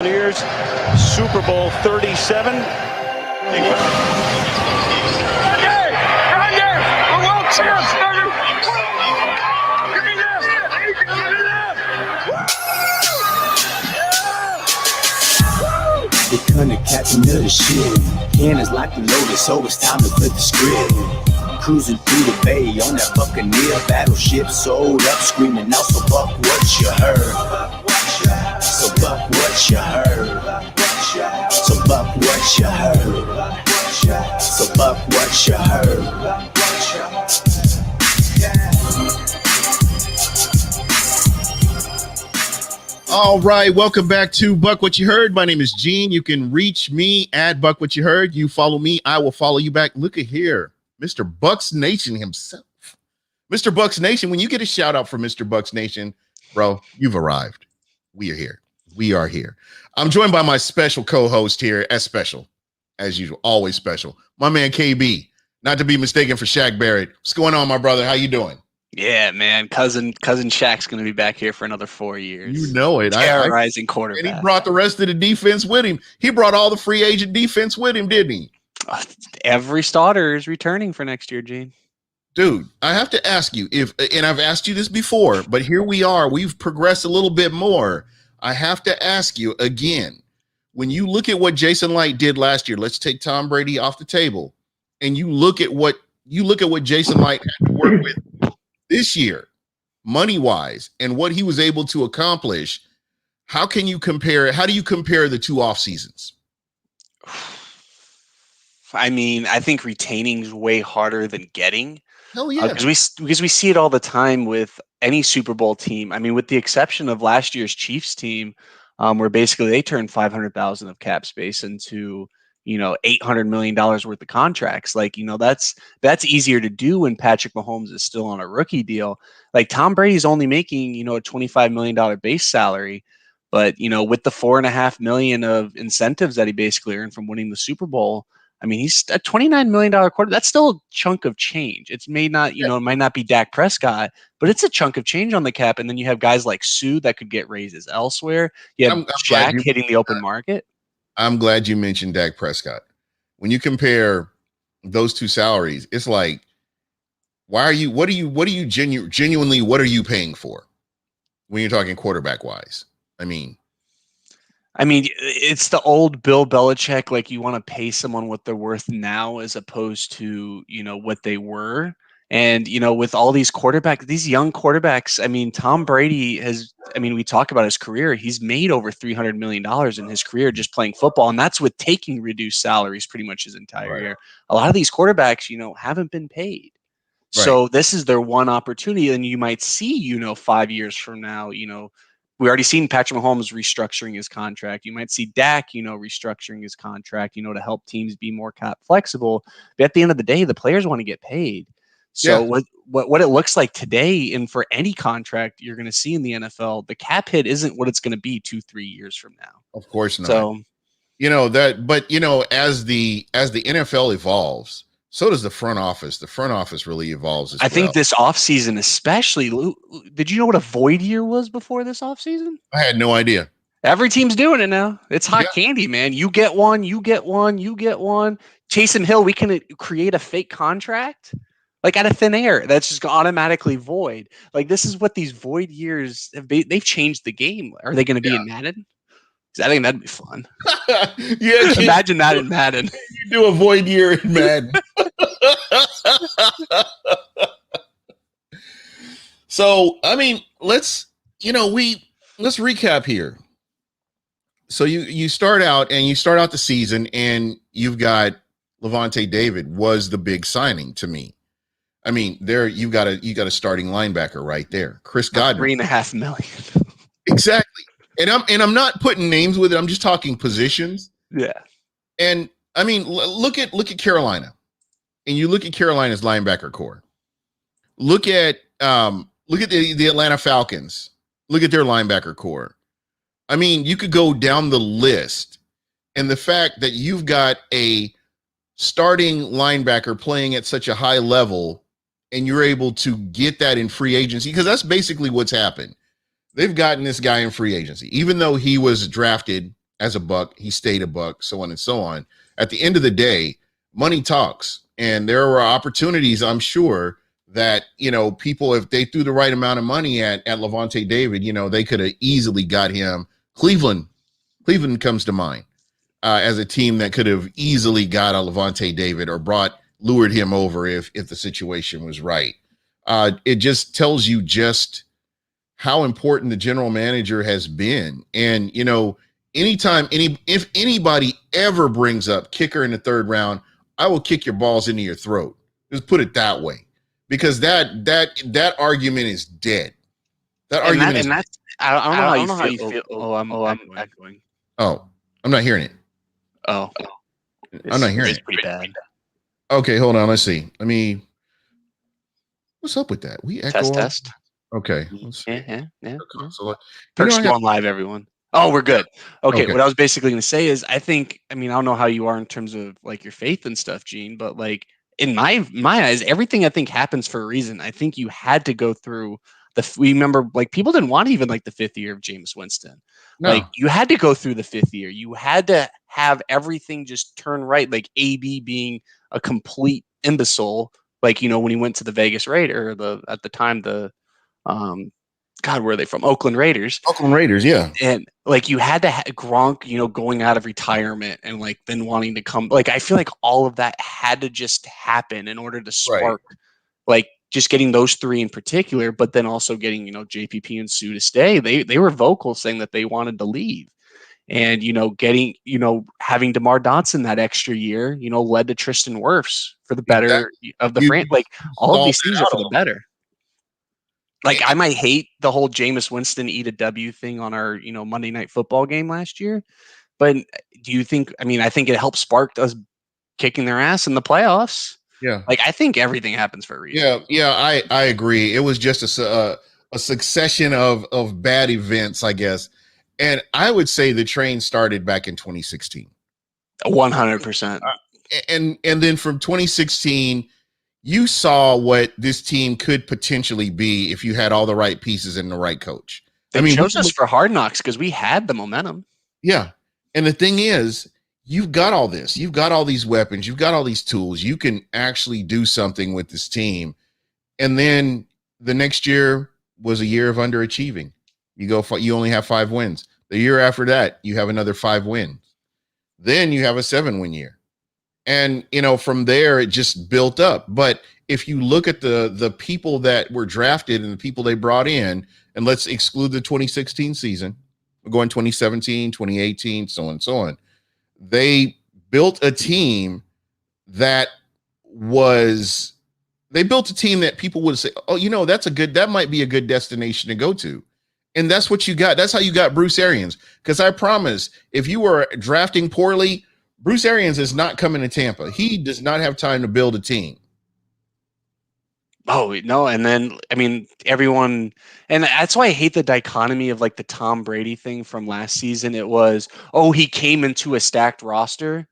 Buccaneers, Super Bowl 37. They couldn't catch another shit. Cannons like the loaded, so it's time to flip the script. Cruising through the bay on that Buccaneer battleship, sold up, screaming out, so Buck what you heard. So Buck what you heard. So Buck what you heard. So Buck what you heard. All right, welcome back to Buck What You Heard. My name is Gene. You can reach me at Buck What You Heard. You follow me, I will follow you back. Look at here, Mr. Bucs Nation himself. Mr. Bucs Nation, when you get a shout out from Mr. Bucs Nation, bro, you've arrived. We are here. We are here. I'm joined by my special co-host here, as special, as usual, always special. My man KB, not to be mistaken for Shaq Barrett. What's going on, my brother? How you doing? Yeah, man. Cousin Shaq's going to be back here for another 4 years. You know it. Terrorizing quarterback. And he brought the rest of the defense with him. He brought all the free agent defense with him, didn't he? Every starter is returning for next year, Gene. Dude, I have to ask you and I've asked you this before, but here we are. We've progressed a little bit more. I have to ask you again, when you look at what Jason Light did last year, let's take Tom Brady off the table, and you look at what Jason Light had to work with this year, money-wise, and what he was able to accomplish. How do you compare the two off seasons? I mean, I think retaining is way harder than getting. Hell yeah. Because we see it all the time with any Super Bowl team. I mean, with the exception of last year's Chiefs team, where basically they turned $500,000 of cap space into, $800 million worth of contracts. Like, that's easier to do when Patrick Mahomes is still on a rookie deal. Like Tom Brady's only making, a $25 million base salary, but, with the $4.5 million of incentives that he basically earned from winning the Super Bowl, I mean, he's a $29 million quarterback. That's still a chunk of change. It might not be Dak Prescott, but it's a chunk of change on the cap. And then you have guys like Sue that could get raises elsewhere. You have Shaq hitting the open market. I'm glad you mentioned Dak Prescott. When you compare those two salaries, it's like, what are you genuinely, what are you paying for when you're talking quarterback wise? I mean, it's the old Bill Belichick, like you want to pay someone what they're worth now as opposed to, what they were. And, with all these young quarterbacks, Tom Brady we talk about his career. He's made over $300 million in his career just playing football. And that's with taking reduced salaries pretty much his entire year. A lot of these quarterbacks, haven't been paid. Right. So this is their one opportunity. And you might see, 5 years from now, we already seen Patrick Mahomes restructuring his contract. You might see Dak, restructuring his contract, to help teams be more cap flexible. But at the end of the day, the players want to get paid. So what it looks like today, and for any contract you're going to see in the NFL, the cap hit isn't what it's going to be 2-3 years from now. Of course not. So, as the NFL evolves, so does the front office. The front office really evolves as well. I think this offseason especially, did you know what a void year was before this offseason? I had no idea. Every team's doing it now. It's hot candy, man. You get one. Taysom Hill, we can create a fake contract like out of thin air that's just automatically void. Like this is what these void years have been. They've changed the game. Are they going to be in Madden? I think that'd be fun. Imagine that in Madden. You do a void year in Madden. So, let's recap here. So you start out the season and you've got Levante David was the big signing to me. There you got a starting linebacker right there. Chris Godwin. $3.5 million. Exactly. And I'm not putting names with it. I'm just talking positions. Yeah. And look at Carolina, and you look at Carolina's linebacker core. Look at the Atlanta Falcons. Look at their linebacker core. You could go down the list, and the fact that you've got a starting linebacker playing at such a high level, and you're able to get that in free agency, because that's basically what's happened. They've gotten this guy in free agency, even though he was drafted as a Buck. He stayed a Buck, so on and so on. At the end of the day, money talks. And there were opportunities, I'm sure, that, people, if they threw the right amount of money at Lavonte David, they could have easily got him. Cleveland comes to mind as a team that could have easily got a Lavonte David or lured him over if the situation was right. It just tells you just how important the general manager has been. And, if anybody ever brings up kicker in the third round, I will kick your balls into your throat. Just put it that way, because that argument is dead. That argument is. I don't know how you feel. Oh, I'm echoing. Oh, I'm not hearing it. Oh, I'm not hearing it. It's pretty bad. Okay, hold on. Let's see. What's up with that? We echo. Test. Okay. Yeah. So, Perks go on live, everyone. Oh, we're good. Okay. What I was basically going to say is, I don't know how you are in terms of like your faith and stuff, Gene, but like in my eyes, everything I think happens for a reason. I think you had to go through we remember, like, people didn't want even like the 5th year of Jameis Winston. No. Like, you had to go through the 5th year. You had to have everything just turn right. Like AB being a complete imbecile, like, when he went to the Vegas Raider, at the time, God, where are they from? Oakland Raiders. Oakland Raiders, yeah. And like, you had to Gronk, going out of retirement and like then wanting to come. Like, I feel like all of that had to just happen in order to spark, like, just getting those 3 in particular, but then also getting, JPP and Sue to stay. They were vocal saying that they wanted to leave. And, getting, having DeMar Dotson that extra year, led to Tristan Wirfs for the better of the franchise. Like, all of these things are for the better. Like, I might hate the whole Jameis Winston eat a W thing on our, Monday Night Football game last year. But do you think, I think it helped spark us kicking their ass in the playoffs. Yeah. Like, I think everything happens for a reason. Yeah, I agree. It was just a succession of bad events, I guess. And I would say the train started back in 2016. 100%. And then from 2016, you saw what this team could potentially be if you had all the right pieces and the right coach. They chose us for Hard Knocks because we had the momentum. Yeah. And the thing is, you've got all this. You've got all these weapons. You've got all these tools. You can actually do something with this team. And then the next year was a year of underachieving. You only have 5 wins. The year after that, you have another 5 wins. Then you have a 7-win year. And, from there, it just built up. But if you look at the people that were drafted and the people they brought in, and let's exclude the 2016 season, we're going 2017, 2018, so on and so on. They built a team that people would say, oh, that might be a good destination to go to. And that's what you got. That's how you got Bruce Arians. Because I promise, if you were drafting poorly, Bruce Arians is not coming to Tampa. He does not have time to build a team. Oh, no. And then, everyone, and that's why I hate the dichotomy of like the Tom Brady thing from last season. It was, he came into a stacked roster,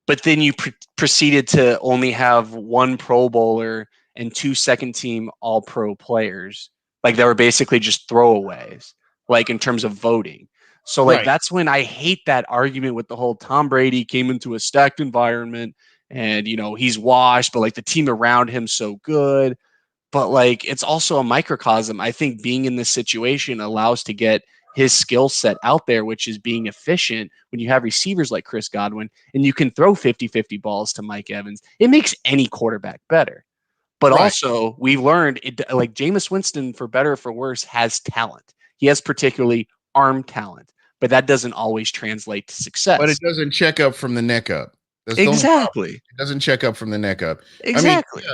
but then you proceeded to only have 1 Pro Bowler and 2 second-team All-Pro players. Like, they were basically just throwaways, like, in terms of voting. So, like, That's when I hate that argument with the whole Tom Brady came into a stacked environment and, he's washed, but like the team around him so good. But like, it's also a microcosm. I think being in this situation allows to get his skill set out there, which is being efficient when you have receivers like Chris Godwin and you can throw 50-50 balls to Mike Evans. It makes any quarterback better. But also, we learned, like, Jameis Winston, for better or for worse, has talent. He has particularly arm talent. But that doesn't always translate to success. But it doesn't check up from the neck up. That's exactly. It doesn't check up from the neck up. Exactly.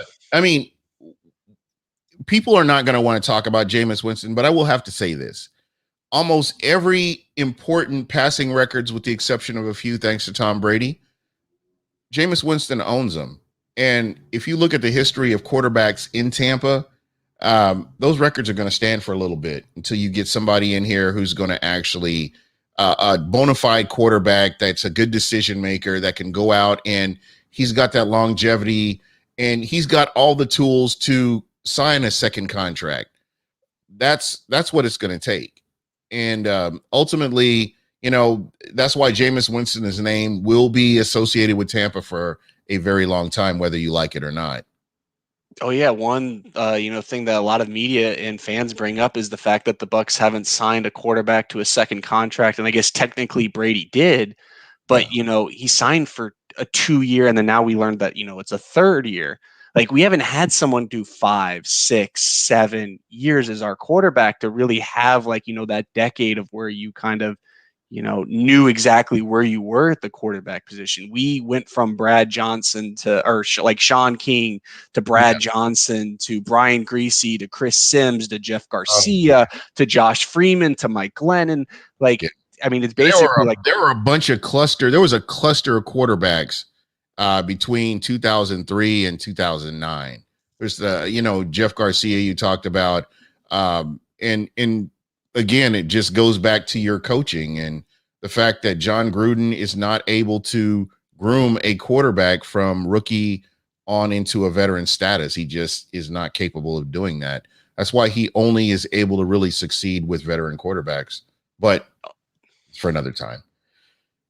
People are not going to want to talk about Jameis Winston, but I will have to say this. Almost every important passing records, with the exception of a few, thanks to Tom Brady, Jameis Winston owns them. And if you look at the history of quarterbacks in Tampa, those records are going to stand for a little bit until you get somebody in here who's going to actually a bona fide quarterback that's a good decision maker that can go out and he's got that longevity and he's got all the tools to sign a second contract. That's what it's going to take. And ultimately, that's why Jameis Winston's name will be associated with Tampa for a very long time, whether you like it or not. Oh yeah, one thing that a lot of media and fans bring up is the fact that the Bucs haven't signed a quarterback to a second contract, and I guess technically Brady did, but he signed for a 2-year, and then now we learned that it's a 3rd year. Like, we haven't had someone do 5, 6, 7 years as our quarterback to really have that decade of where you kind of knew exactly where you were at the quarterback position. We went from Brad Johnson to Sean King to Brad Johnson to Brian Greasy to Chris Sims to Jeff Garcia to Josh Freeman to Mike Glennon. I mean, it's basically there were a bunch of cluster. There was a cluster of quarterbacks between 2003 and 2009. There's the Jeff Garcia you talked about, and again, it just goes back to your coaching and the fact that John Gruden is not able to groom a quarterback from rookie on into a veteran status. He just is not capable of doing that. That's why he only is able to really succeed with veteran quarterbacks. But for another time.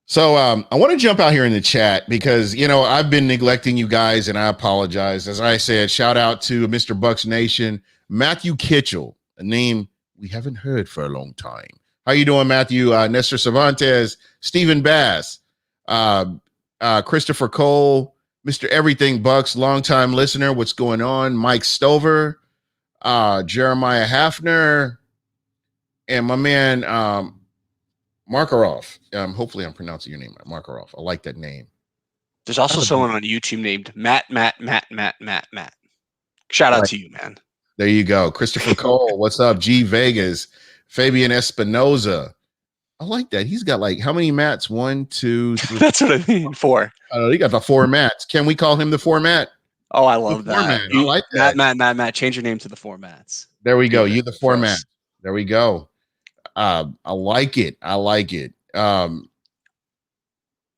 So I want to jump out here in the chat because, I've been neglecting you guys and I apologize. As I said, shout out to Mr. Bucs Nation, Matthew Kitchell, a name we haven't heard for a long time. How you doing, Matthew? Nestor Cervantes, Stephen Bass, Christopher Cole, Mr. Everything Bucs, longtime listener. What's going on? Mike Stover, Jeremiah Hafner, and my man Markarov. Hopefully I'm pronouncing your name right. Markarov. I like that name. There's also someone on YouTube named Matt. Shout out to you, man. There you go. Christopher Cole. What's up? G Vegas. Fabian Espinoza. I like that. He's got how many Matts? 1, 2, 3. That's what I mean. 4. He got the 4 Matts. Can we call him the 4 Matt? Oh, I love that. I like that. Matt. Change your name to the 4 Matts. There we go. You the 4 Matt. There we go. I like it.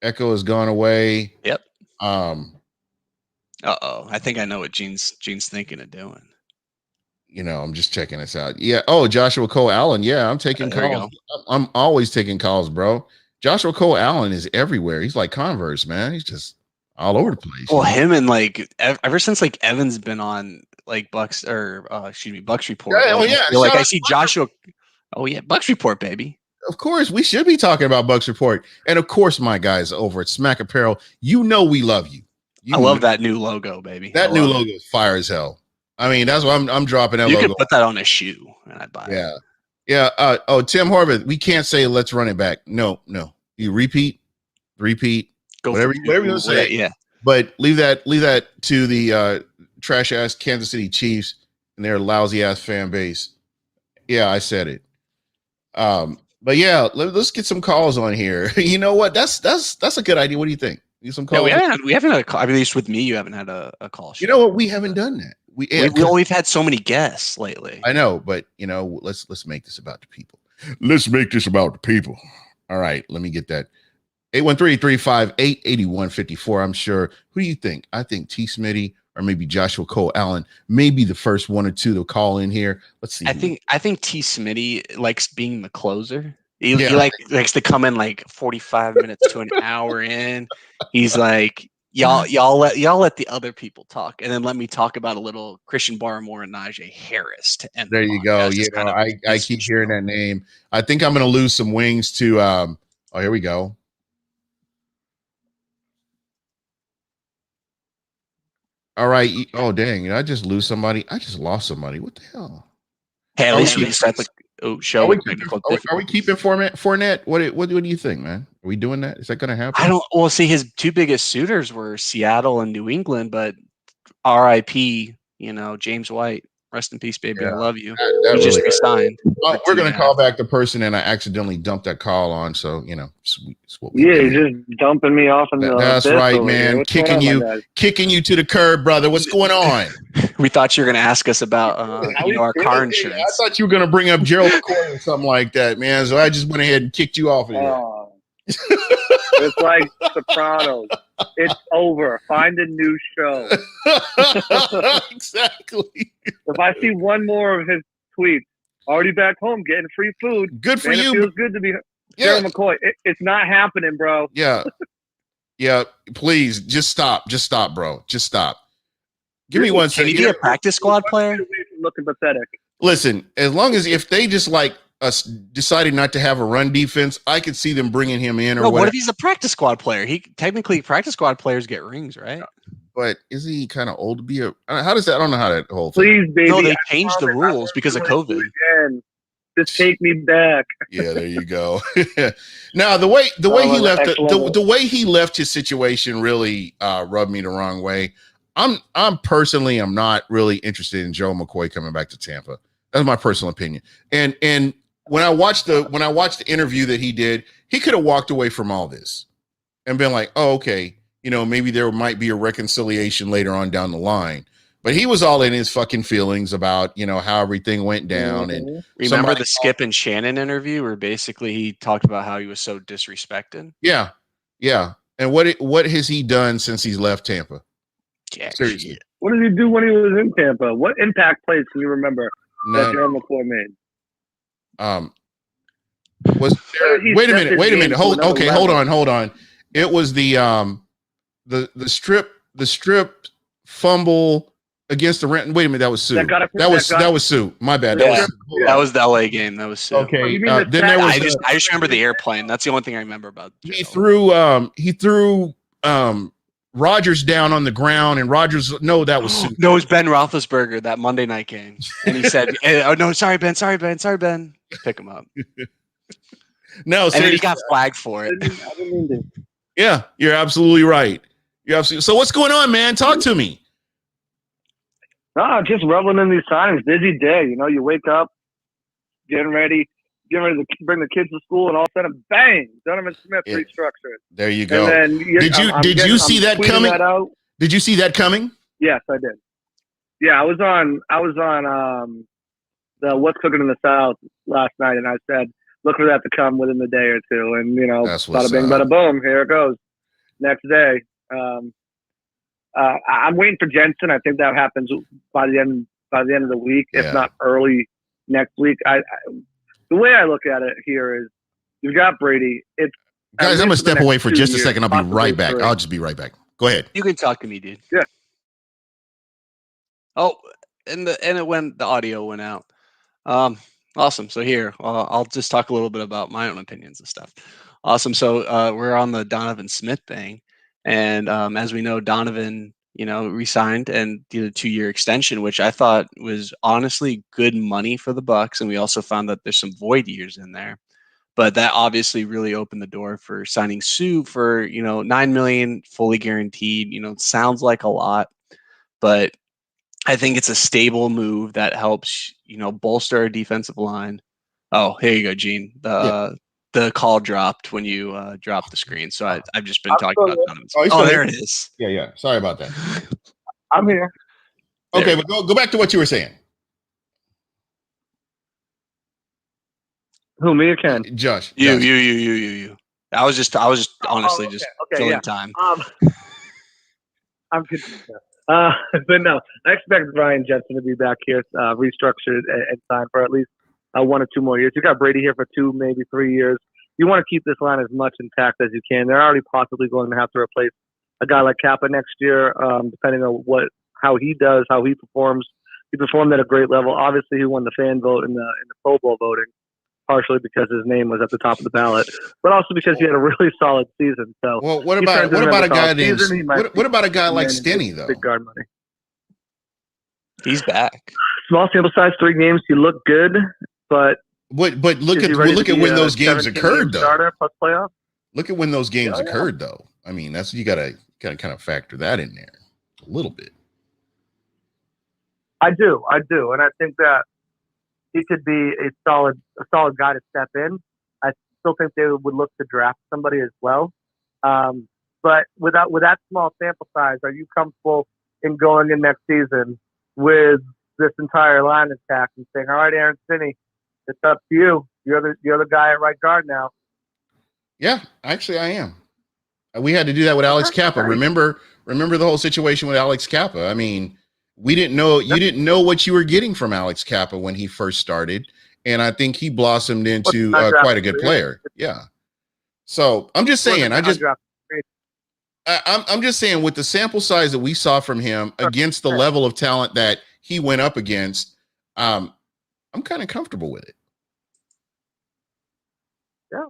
Echo has gone away. Yep. I think I know what Gene's thinking of doing. I'm just checking this out. Yeah. Oh, Joshua Cole Allen. Yeah, I'm taking calls. I'm always taking calls, bro. Joshua Cole Allen is everywhere. He's like Converse, man. He's just all over the place. Well, him and ever since Evan's been on Bucs Bucs Report. I see Joshua. Oh yeah, Bucs Report, baby. Of course, we should be talking about Bucs Report, and of course, my guys over at Smack Apparel. We love you. I love that new logo, baby. That new logo is fire as hell. I mean, that's why I'm dropping that logo. You could put that on a shoe, and I'd buy it. Yeah. Tim Horvath, we can't say let's run it back. No. You repeat. Go whatever you want to say. Yeah. But leave that to the trash ass Kansas City Chiefs and their lousy ass fan base. Yeah, I said it. But yeah, let's get some calls on here. You know what? That's a good idea. What do you think? Get some calls. Yeah, we haven't had a call. I mean, at least with me, you haven't had a call. You know what? We haven't done that. We've had so many guests lately. I know, but let's make this about the people. Let's make this about the people. All right, let me get that. 813-358-8154. I'm sure. Who do you think? I think T. Smitty or maybe Joshua Cole Allen, maybe the first one or two to call in here. Let's see. I think T. Smitty likes being the closer. He likes to come in 45 minutes to an hour in. He's like, y'all let the other people talk, and then let me talk about a little Christian Barmore and Najee Harris to end. There you go. I keep hearing that name. I think I'm going to lose some wings to. Here we go. All right. Oh dang! Did I just lose somebody? I just lost somebody. What the hell? Hey, at least we start the show. Are we keeping Fournette? What do you think, man? Are we doing that? Is that going to happen? I don't. Well, see, his two biggest suitors were Seattle and New England, but R.I.P. James White. Rest in peace, baby. Yeah, I love you. He just resigned. Well, we're going to call back the person, and I accidentally dumped that call on. So it's what we do. You're just dumping me off in the. That's right, man. Kicking you to the curb, brother. What's going on? We thought you were going to ask us about our car insurance. I thought you were going to bring up Gerald McCoy or something like that, man. So I just went ahead and kicked you off of here. It's like Sopranos. It's over. Find a new show. Exactly. If I see one more of his tweets, already back home getting free food. Good for you. It feels good to be. Yeah. Gerald McCoy, it's not happening, bro. Yeah. Yeah. Please just stop. Just stop, bro. Just stop. Give me one Can he second. be a practice squad player? Looking pathetic. Listen, as long as if they just like us decided not to have a run defense, I could see them bringing him in or No, what whatever. if he's a practice squad player? He technically practice squad players get rings, right? But is he kind of old to be a? How does that? I don't know how that whole thing. Please, baby. No, they I changed the promise I rules won't because of do it COVID. again. Just take me back. Yeah, there you go. Now the way he left the way he left his situation really rubbed me the wrong way. I'm not really interested in Joe McCoy coming back to Tampa. That's my personal opinion. And when I watched the interview that he did, he could have walked away from all this and been like, oh, okay, maybe there might be a reconciliation later on down the line. But he was all in his fucking feelings about, how everything went down. And remember the Skip and Shannon interview where basically he talked about how he was so disrespected? Yeah. Yeah. And what has he done since he's left Tampa? Yeah, Seriously. What did he do when he was in Tampa? What impact plays can you remember that None. Gerald McCoy made? Was there, wait a minute. Hold on. It was the strip fumble against the rent. Wait a minute, that was Sue. That was Sue. My bad. Yeah. That was the LA game. That was Sue. Okay. Then there was I just remember the airplane. That's the only thing I remember about. He threw Rodgers down on the ground, and Rodgers. No, that was Sue. No, it was Ben Roethlisberger that Monday night game, and he said, "Oh no, sorry Ben. Pick him up." No, and then he got flagged for it. I didn't mean to. Yeah, you're absolutely right. So what's going on, man? Talk to me. Just reveling in these signings. Busy day. You wake up, getting ready to bring the kids to school, and all of a sudden, bang! Donovan Smith restructured. There you go. And then Did you see that coming? Did you see that coming? Yes, I did. Yeah, I was on the What's Cooking in the South last night, and I said, look for that to come within the day or two. And bada bing, bada boom, here it goes. Next day. I'm waiting for Jensen. I think that happens by the end of the week, if not early next week. The way I look at it here is you've got Brady. Guys, I'm gonna step away for just a second. I'll be right back. I'll just be right back. Go ahead. You can talk to me, dude. Yeah. Oh, and the audio went out. Awesome. So here, I'll just talk a little bit about my own opinions and stuff. Awesome. So we're on the Donovan Smith thing, and as we know, Donovan, re-signed and did a 2-year extension, which I thought was honestly good money for the Bucs, and we also found that there's some void years in there. But that obviously really opened the door for signing Sue for $9 million fully guaranteed. Sounds like a lot, but I think it's a stable move that helps, bolster our defensive line. Oh, here you go, Gene. The call dropped when you dropped the screen. So I've just been talking about Donovan. Oh, there it is. Yeah. Sorry about that. I'm here. Okay, but go back to what you were saying. Who, me or Ken? Josh. You. I was just honestly filling time. I'm good. But no, I expect Ryan Jensen to be back here, restructured and signed for at least 1 or 2 more years. You got Brady here for 2, maybe 3 years. You want to keep this line as much intact as you can. They're already possibly going to have to replace a guy like Kappa next year, depending on how he does, how he performs. He performed at a great level. Obviously, he won the fan vote in the Pro Bowl voting, partially because his name was at the top of the ballot, but also because he had a really solid season. So, well, what about a guy like Stinney though? Big guard money. He's back. Small sample size, 3 games. He looked good, but look at when those games occurred though. Starter plus playoff. Look at when those games occurred though. I mean, that's you gotta kind of factor that in there a little bit. I do, and I think that he could be a solid guy to step in. I still think they would look to draft somebody as well. But with that small sample size, are you comfortable in going in next season with this entire line intact and saying, all right, Aaron Stinney, it's up to you. You're the guy at right guard now. Yeah, actually I am. We had to do that with Alex Kappa. Remember the whole situation with Alex Kappa. I mean, you didn't know what you were getting from Alex Kappa when he first started. and I think he blossomed into quite a good player. Yeah. So I'm just saying, I'm just saying, with the sample size that we saw from him against the level of talent that he went up against, I'm kind of comfortable with it. Yeah.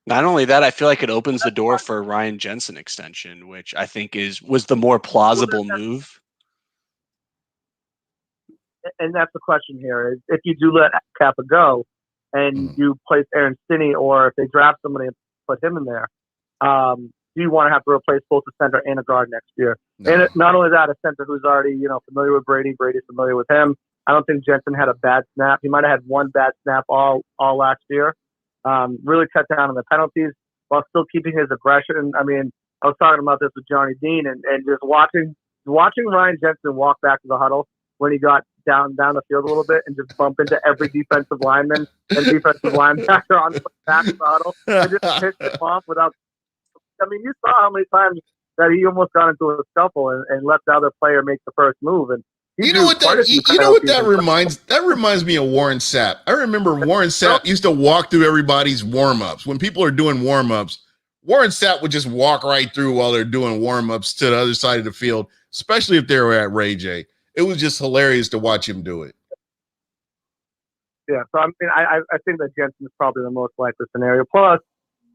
Not only that, I feel like it opens the door for a Ryan Jensen extension, which I think was the more plausible move. And that's the question here: is if you do let Kappa go, and you place Aaron Stinney, or if they draft somebody and put him in there, do you want to have to replace both a center and a guard next year? No. And not only that, a center who's already familiar with Brady. Brady's familiar with him. I don't think Jensen had a bad snap. He might have had one bad snap all last year. Really cut down on the penalties while still keeping his aggression. I mean, I was talking about this with Johnny Dean, and just watching Ryan Jensen walk back to the huddle when he got down the field a little bit and just bump into every defensive lineman and defensive linebacker on the back of the huddle and just piss them off without. I mean, you saw how many times that he almost got into a scuffle and let the other player make the first move. And you know what that reminds me of Warren Sapp. I remember Warren Sapp used to walk through everybody's warm-ups. When people are doing warm-ups, Warren Sapp would just walk right through while they're doing warm-ups to the other side of the field, especially if they were at Ray J. It was just hilarious to watch him do it. Yeah, so I mean, I think that Jensen is probably the most likely scenario. Plus,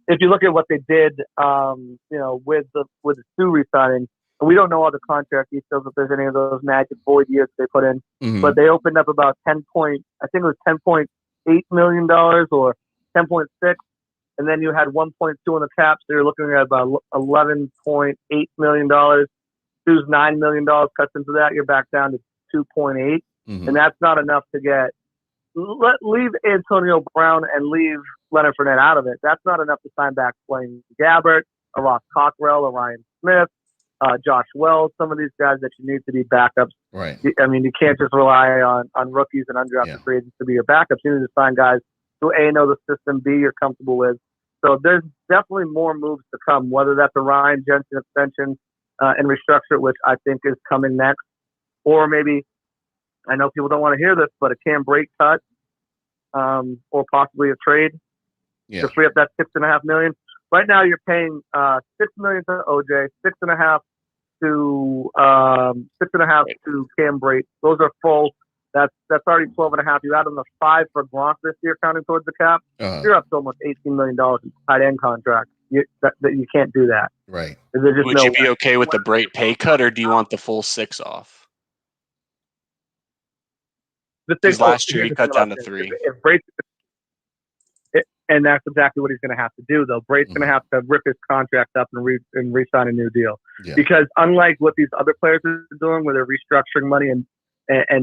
if you look at what they did, with the Stu re-signing, and we don't know all the contract details if there's any of those magic void years they put in, but they opened up about $10.8 million or 10.6, and then you had 1.2 on the cap, so you're looking at about $11.8 million. Stu's $9 million cuts into that, you're back down to 2.8, and that's not enough to leave Antonio Brown and leave Leonard Fournette out of it. That's not enough to sign back Blaine Gabbert, a Ross Cockrell, a Ryan Smith, Josh Wells, some of these guys that you need to be backups. Right. I mean, you can't just rely on rookies and undrafted free agents to be your backups. You need to sign guys who A, know the system, B, you're comfortable with. So there's definitely more moves to come, whether that's a Ryan Jensen extension and restructure, which I think is coming next, or maybe, I know people don't want to hear this, but a Cam Brate cut, or possibly a trade to free up that $6.5 million. Right now, you're paying $6 million to OJ, $6.5 to Cam Brate. Those are full. That's already $12.5. You add on the $5 for Gronk this year, counting towards the cap. You're up to almost $18 million in tight end contract. You can't do that. Right. Would you be okay with the Brate pay cut, or do you want the full 6 off? Because last year he cut down to 3. If Brate, and that's exactly what he's going to have to do, though. Brate's going to have to rip his contract up and re-sign a new deal. Yeah. Because unlike what these other players are doing, where they're restructuring money and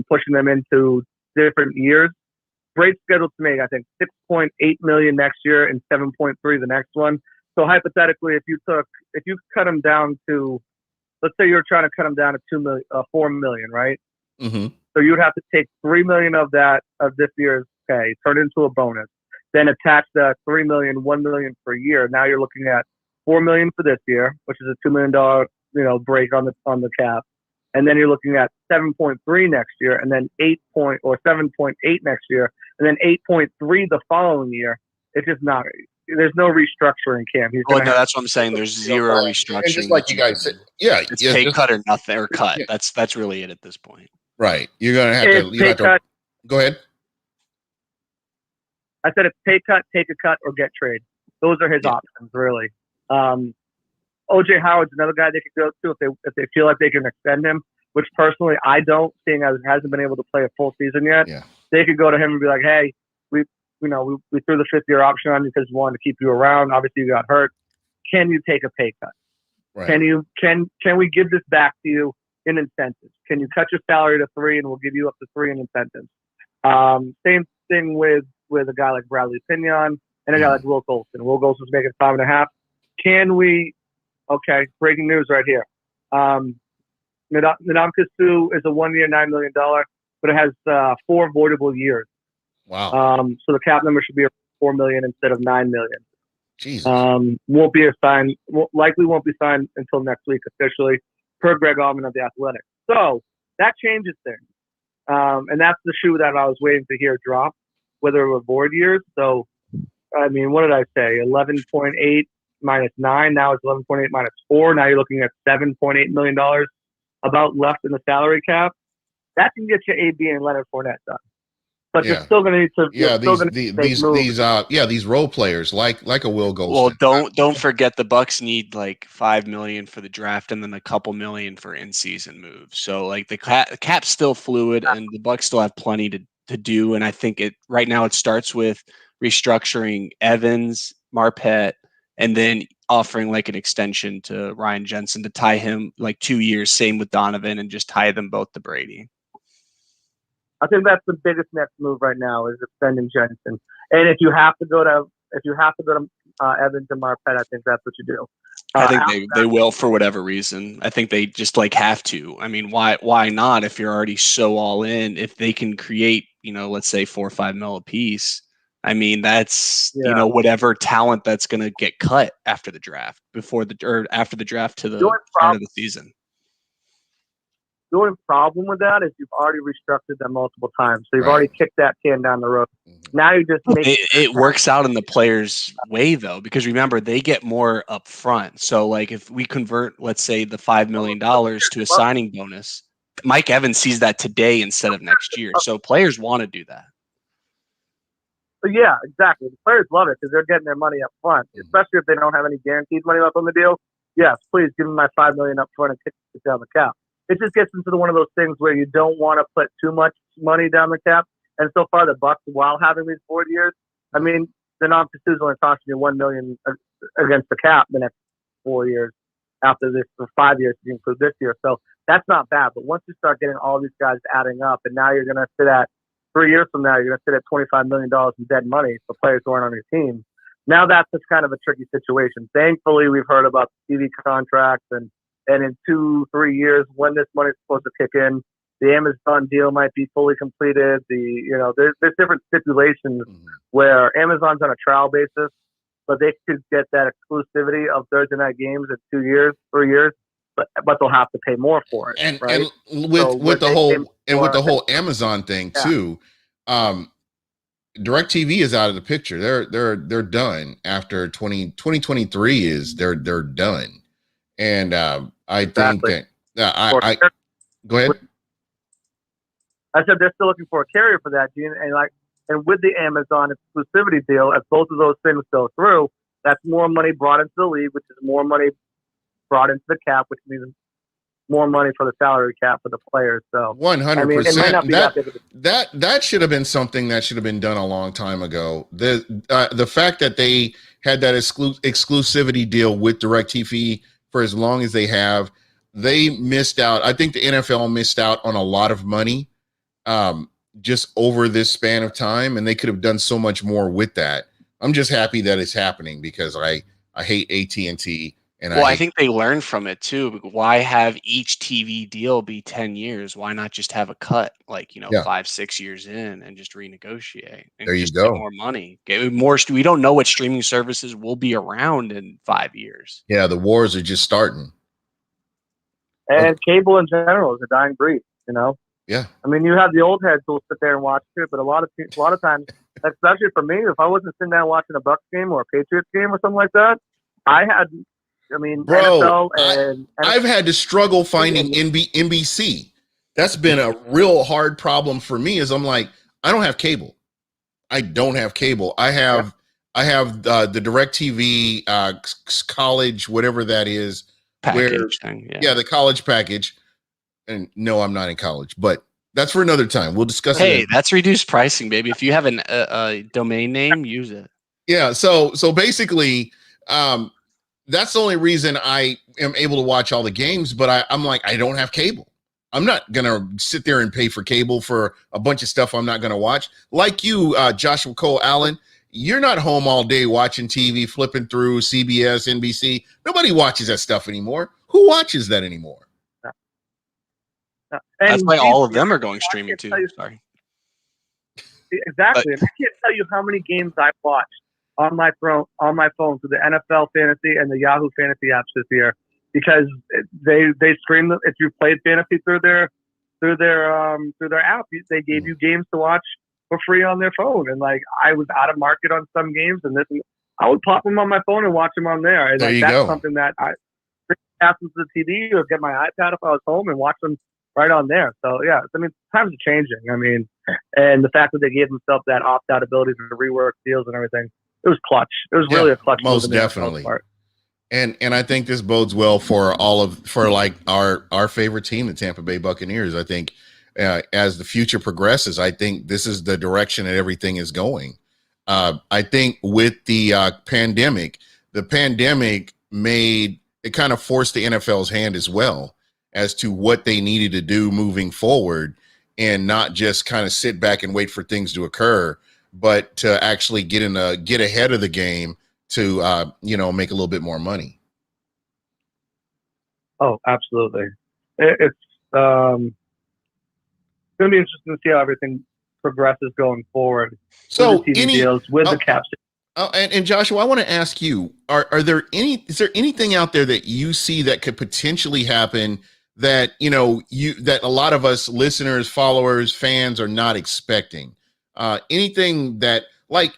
pushing them into different years, Brate's scheduled to make, I think, $6.8 million next year and $7.3 the next one. So hypothetically, if you cut him down to, let's say you're trying to cut him down to $4 million, right? Mm-hmm. So you would have to take $3 million of this year's pay, turn it into a bonus, then attach that $3 million, $1 million per year. Now you're looking at $4 million for this year, which is a $2 million break on the cap, and then you're looking at 7.3 next year, and then 7.8 next year, and then 8.3 the following year. It's just not. There's no restructuring, Cam. That's what I'm saying. There's zero restructuring. And just like you guys said, it's pay cut or nothing, or cut. Yeah. That's really it at this point. Right. You're gonna have to. Go ahead. I said it's pay cut, take a cut, or get trade. Those are his options, really. OJ Howard's another guy they could go to if they feel like they can extend him, which personally I don't, seeing as he hasn't been able to play a full season yet. Yeah. They could go to him and be like, hey, we threw the 5th-year option on you because we wanted to keep you around. Obviously, you got hurt. Can you take a pay cut? Right. Can we give this back to you in incentives? Can you cut your salary to 3 and we'll give you up to 3 in incentives? Same thing with a guy like Bradley Pinion and a guy like Will Golson. Will Golson's making 5.5. Can we? Okay, breaking news right here. Nadam Kasu is a 1-year, $9 million, but it has 4 voidable years. Wow. So the cap number should be $4 million instead of $9 million. Jesus. Likely won't be signed until next week officially, per Greg Allman of The Athletic. So that changes things. And that's the shoe that I was waiting to hear drop. with their reward years. So, I mean, what did I say? 11.8 minus 9. Now it's 11.8 minus 4. Now you're looking at $7.8 million about left in the salary cap. That can get you AB and Leonard Fournette done. But you're still going to need to. Yeah, these role players like a Will Golston. Well, don't forget the Bucs need like $5 million for the draft and then a couple million for in-season moves. So like the cap's still fluid, and the Bucs still have plenty to do. And I think right now it starts with restructuring Evans, Marpet, and then offering like an extension to Ryan Jensen to tie him like 2 years. Same with Donovan, and just tie them both to Brady. I think that's the biggest next move right now is extending Jensen. And if you have to go to Evans and Marpet, I think that's what you do. I think they will for whatever reason. I think they just like have to. I mean, why not if you're already so all in? If they can create, let's say 4 or 5 mil a piece. I mean, that's whatever talent that's going to get cut after the draft, after the draft to the start of the season. The only problem with that is you've already restructured them multiple times. So you've already kicked that can down the road. Now you just make it works out in the players' way, though, because remember, they get more up front. So, like, if we convert, let's say, the $5 million to a signing bonus, Mike Evans sees that today instead of next year. So players want to do that. Yeah, exactly. The players love it because they're getting their money up front, especially if they don't have any guaranteed money left on the deal. Yes, please give me my $5 million up front and kick it down the cap. It just gets into one of those things where you don't want to put too much money down the cap. And so far, the Bucs, while having these 4 years, I mean, they're not only costing you $1 million against the cap the next 4 years after this, for 5 years to include this year. So that's not bad. But once you start getting all these guys adding up, and now you're going to sit at 3 years from now, you're going to sit at $25 million in dead money for players who aren't on your team. Now that's just kind of a tricky situation. Thankfully, we've heard about the TV contracts and in 2-3 years, when this money's supposed to kick in, the Amazon deal might be fully completed. There's different stipulations where Amazon's on a trial basis, but they could get that exclusivity of Thursday night games in 2 years, 3 years, but they'll have to pay more for it. And right? with the whole Amazon thing too, DirecTV is out of the picture. They're done after 2023 is they're done. And I think that go ahead. I said they're still looking for a carrier for that, Gene, and with the Amazon exclusivity deal, if both of those things go through, that's more money brought into the league, which is more money brought into the cap, which means more money for the salary cap for the players. So 100%. That should have been something that should have been done a long time ago. The fact that they had that exclusivity deal with DirecTV for as long as they have, they missed out. I think the NFL missed out on a lot of money just over this span of time, and they could have done so much more with that. I'm just happy that it's happening because I hate AT&T. I think they learned from it too. Why have each TV deal be 10 years? Why not just have a cut 5-6 years in and just renegotiate and there you just go. Get more money, get more. We don't know what streaming services will be around in 5 years. Yeah, the wars are just starting. And cable in general is a dying breed. Yeah. I mean, you have the old heads who'll sit there and watch it, but a lot of times, especially for me, if I wasn't sitting down watching a Bucs game or a Patriots game or something like that, Bro, I've had to struggle finding NBC. That's been a real hard problem for me. Is I'm like, I don't have cable. I have the DirecTV college, whatever that is, package thing. Yeah, the college package. And no, I'm not in college, but that's for another time. We'll discuss. Hey, that's reduced pricing, baby. If you have a domain name, use it. Yeah. So basically, that's the only reason I am able to watch all the games, but I'm like, I don't have cable. I'm not going to sit there and pay for cable for a bunch of stuff I'm not going to watch. Like you, Joshua Cole Allen, you're not home all day watching TV, flipping through CBS, NBC. Nobody watches that stuff anymore. Who watches that anymore? That's why all of them are going streaming too. Sorry. Exactly. And I can't tell you how many games I've watched on my phone through the NFL Fantasy and the Yahoo Fantasy apps this year, because they stream them. If you played fantasy through their app, they gave you games to watch for free on their phone. And like, I was out of market on some games, and I would pop them on my phone and watch them on there. And There like, you that's go. something that I pass them to the TV or get my iPad if I was home and watch them right on there. So yeah, I mean, times are changing. I mean, and the fact that they gave themselves that opt-out ability to rework deals and everything, it was clutch. It was really a clutch move most in the NFL definitely. part. And I think this bodes well for like our favorite team, the Tampa Bay Buccaneers. I think as the future progresses, I think this is the direction that everything is going. I think with the pandemic made it kind of forced the NFL's hand as well as to what they needed to do moving forward, and not just kind of sit back and wait for things to occur, but to actually get ahead of the game to make a little bit more money. Oh, absolutely. It's going to be interesting to see how everything progresses going forward. So with the TV deals, with the cap. And Joshua, I want to ask you: is there anything out there that you see that could potentially happen that that a lot of us listeners, followers, fans are not expecting? Anything that, like,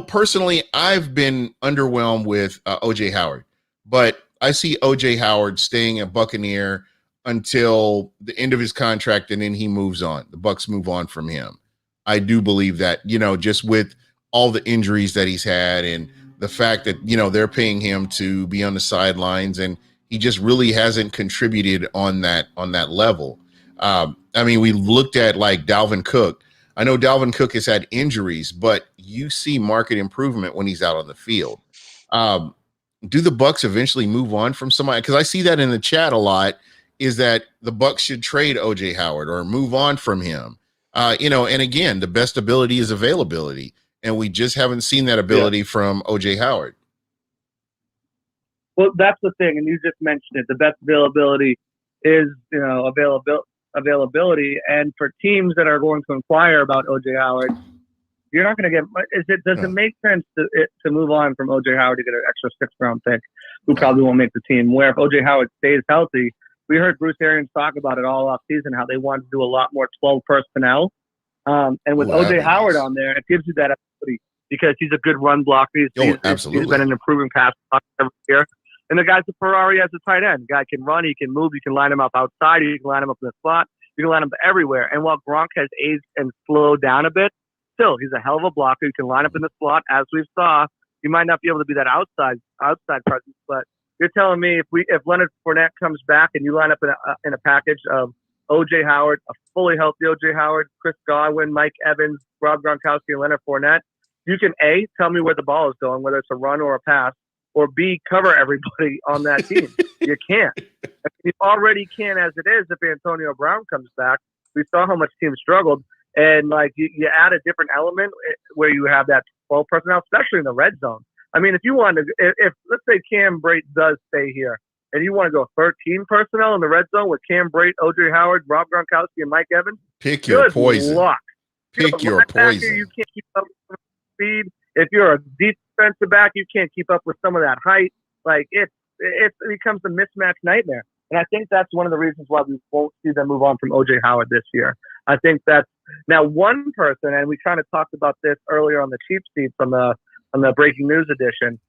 personally, I've been underwhelmed with OJ Howard, but I see OJ Howard staying a Buccaneer until the end of his contract, and then he moves on. The Bucs move on from him. I do believe that, just with all the injuries that he's had and the fact that, they're paying him to be on the sidelines, and he just really hasn't contributed on that level. I mean, we looked at like Dalvin Cook. I know Dalvin Cook has had injuries, but you see market improvement when he's out on the field. Do the Bucs eventually move on from somebody? Because I see that in the chat a lot, is that the Bucs should trade OJ Howard or move on from him. And again, the best ability is availability, and we just haven't seen that ability from OJ Howard. Well, that's the thing, and you just mentioned it. The best availability is, availability, and for teams that are going to inquire about OJ Howard, you're not going to get. Does it make sense to move on from OJ Howard to get an extra 6th-round pick, who probably won't make the team? Where if OJ Howard stays healthy, we heard Bruce Arians talk about it all off season, how they wanted to do a lot more 12 personnel, and with OJ Howard on there, it gives you that ability because he's a good run blocker. He's been an improving pass blocker every year. And the guy's a Ferrari as a tight end. The guy can run, he can move, you can line him up outside, you can line him up in the slot, you can line him up everywhere. And while Gronk has aged and slowed down a bit, still, he's a hell of a blocker. You can line up in the slot, as we saw. You might not be able to be that outside presence, but you're telling me if Leonard Fournette comes back and you line up in a package of OJ Howard, a fully healthy OJ Howard, Chris Godwin, Mike Evans, Rob Gronkowski, and Leonard Fournette, you can A, tell me where the ball is going, whether it's a run or a pass, or B, cover everybody on that team. You can't. You already can as it is if Antonio Brown comes back. We saw how much teams struggled. And, like, you add a different element where you have that 12 personnel, especially in the red zone. I mean, if you wanted to, if let's say Cam Brate does stay here, and you want to go 13 personnel in the red zone with Cam Brate, OJ Howard, Rob Gronkowski, and Mike Evans, pick your poison. Luck. Pick your poison. You can't keep up with speed. If you're a defensive back, you can't keep up with some of that height. Like, it becomes a mismatch nightmare. And I think that's one of the reasons why we won't see them move on from OJ Howard this year. I think that's now one person, and we kind of talked about this earlier on the cheap seat from the breaking news edition.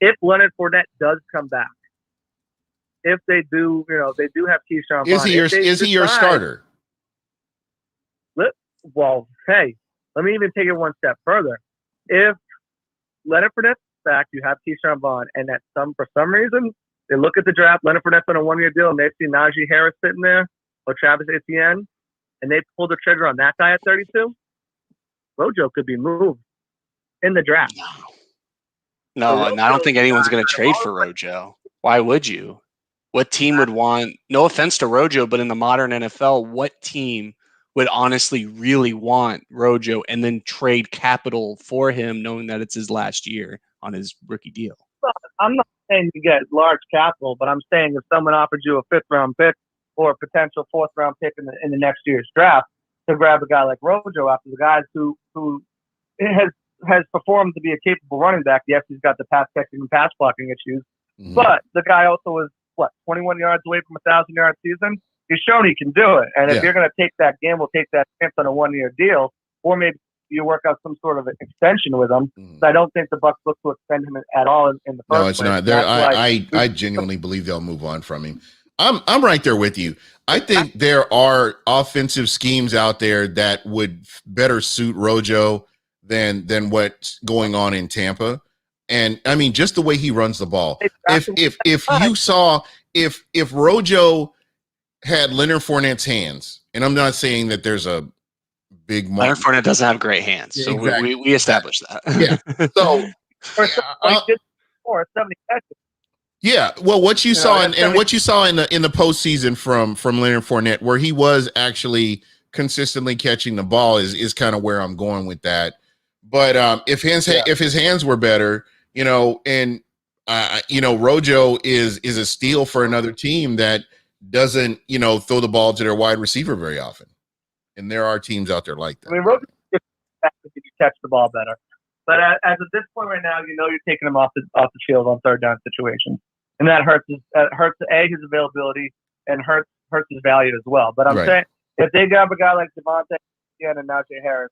If Leonard Fournette does come back, if they do, they do have Keyshawn Vaughn. Is he your starter? Well, hey, let me even take it one step further. If Leonard Fournette's back, you have Keyshawn Vaughn, and for some reason, they look at the draft, Leonard Fournette's on a 1-year deal, and they see Najee Harris sitting there, or Travis Etienne, and they pull the trigger on that guy at 32, Rojo could be moved in the draft. No, and I don't think anyone's going to trade for Rojo. Why would you? What team would want, no offense to Rojo, but in the modern NFL, what team would honestly really want Rojo and then trade capital for him, knowing that it's his last year on his rookie deal? Well, I'm not saying you get large capital, but I'm saying if someone offered you a 5th-round pick or a potential 4th-round pick in the next year's draft to grab a guy like Rojo after the guys who has performed to be a capable running back. Yes, he's got the pass catching and pass blocking issues, but the guy also was 21 yards away from a 1,000-yard season. He's shown he can do it. And if you're going to take that gamble, take that chance on a 1-year deal, or maybe you work out some sort of extension with him. Mm. So I don't think the Bucs look to extend him at all in the first place. No, it's not. There, I genuinely believe they'll move on from him. I'm right there with you. I think there are offensive schemes out there that would better suit Rojo than what's going on in Tampa. And I mean, just the way he runs the ball. If you saw if Rojo had Leonard Fournette's hands, and I'm not saying that there's a big Leonard Fournette doesn't have great hands, so exactly. we established that. Yeah. So or 70 catches. Yeah, well, what you saw and what you saw in the postseason from Leonard Fournette, where he was actually consistently catching the ball, is kind of where I'm going with that. But if his hands were better, and Rojo is a steal for another team that doesn't throw the ball to their wide receiver very often, and there are teams out there like that. I mean, Rojo if you catch the ball better. But as of this point right now, you're taking him off the field on third down situations, and that hurts his availability and hurts his value as well. But I'm saying if they grab a guy like Devontae and Najee Harris,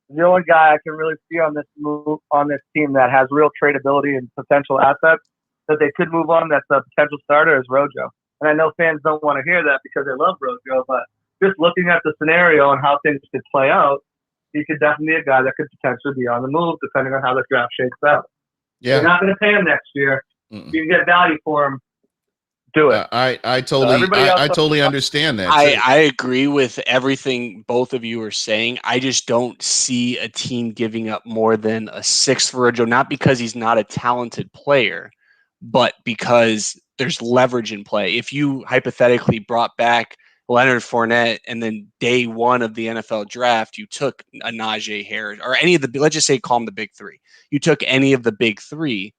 the only guy I can really see on this team that has real tradability and potential assets that they could move on that's a potential starter is Rojo. And I know fans don't want to hear that because they love Rojo, but just looking at the scenario and how things could play out, he could definitely be a guy that could potentially be on the move, depending on how the draft shakes out. Yeah, you're not going to pay him next year. You can get value for him. Do it. I totally understand that. I agree with everything both of you are saying. I just don't see a team giving up more than a sixth for Rojo, not because he's not a talented player, but because there's leverage in play. If you hypothetically brought back Leonard Fournette, and then day one of the NFL draft, you took a Najee Harris or any of the, let's just say, call them the big three. You took any of the big three.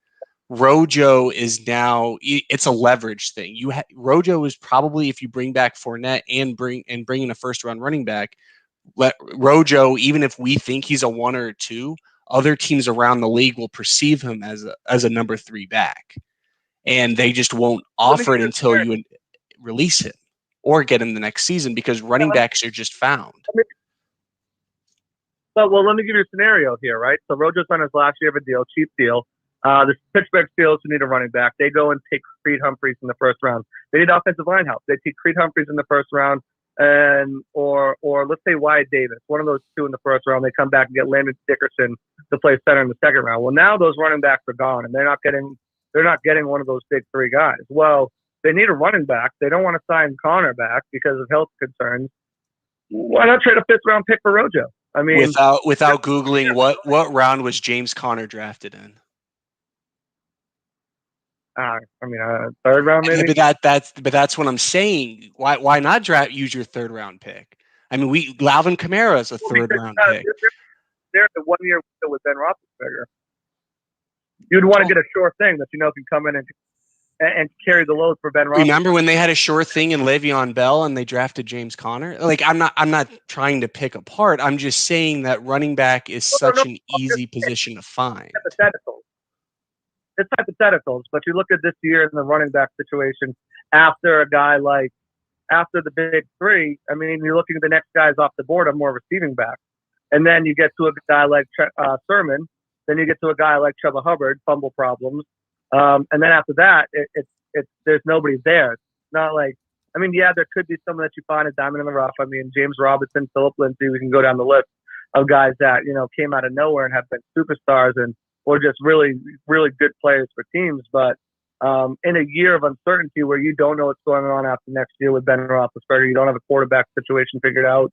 Rojo is now, it's a leverage thing. Rojo is probably, if you bring back Fournette and bring in a first round running back, Rojo, even if we think he's a 1 or 2, other teams around the league will perceive him as a number 3 back, and they just won't offer it until you release him or get him the next season, because running backs are just found. Well, let me give you a scenario here, right? So Rojo's on his last year of a deal, cheap deal. The Pittsburgh Steelers who need a running back, they go and take Creed Humphreys in the first round. They need offensive line help. They take Creed Humphreys in the first round, or let's say Wyatt Davis, one of those two in the first round. They come back and get Landon Dickerson to play center in the second round. Well, now those running backs are gone, and they're not getting one of those big 3 guys. Well, they need a running back. They don't want to sign Connor back because of health concerns. Why not trade a 5th round pick for Rojo? I mean, without Googling, what round was James Conner drafted in? Third round maybe. But that's what I'm saying. Why not use your 3rd round pick? I mean, Alvin Kamara is a 3rd round pick. They're the 1 year with Ben Roethlisberger. You'd want to get a sure thing that can come in and carry the load for Ben Roethlisberger. Remember when they had a sure thing in Le'Veon Bell and they drafted James Conner? Like, I'm not trying to pick apart. I'm just saying that running back is such an easy position to find. It's hypotheticals, but you look at this year in the running back situation after the big 3. I mean, you're looking at the next guys off the board are more receiving back, and then you get to a guy like Sermon, then you get to a guy like Chuba Hubbard, fumble problems, and then after that, it's there's nobody there. It's not like, I mean, yeah, there could be someone that you find a diamond in the rough. I mean, James Robinson, Philip Lindsay, we can go down the list of guys that came out of nowhere and have been superstars or just really, really good players for teams. But in a year of uncertainty where you don't know what's going on after next year with Ben Roethlisberger, you don't have a quarterback situation figured out,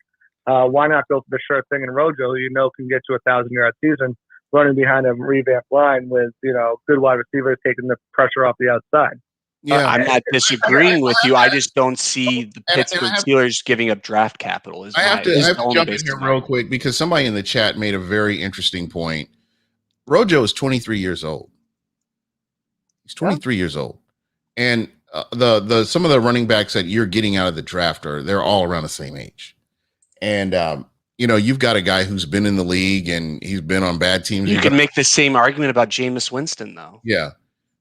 why not go for the sure thing in Rojo, can get you a 1,000-yard season running behind a revamped line with, good wide receivers taking the pressure off the outside. Yeah, I'm not disagreeing with you. I just don't see the Pittsburgh Steelers giving up draft capital. I have to jump in here real quick because somebody in the chat made a very interesting point. Rojo is 23 years old. He's 23 years old. And the some of the running backs that you're getting out of the draft they're all around the same age. And you've got a guy who's been in the league and he's been on bad teams. You can make the same argument about Jameis Winston, though. Yeah.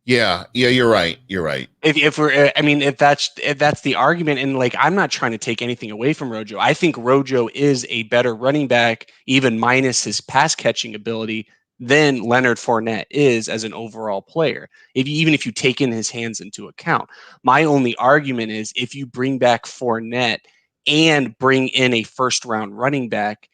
Yeah, you're right. You're right. If that's the argument, and like I'm not trying to take anything away from Rojo. I think Rojo is a better running back, even minus his pass catching ability, than Leonard Fournette is as an overall player. Even if you take in his hands into account, my only argument is if you bring back Fournette and bring in a first round running back,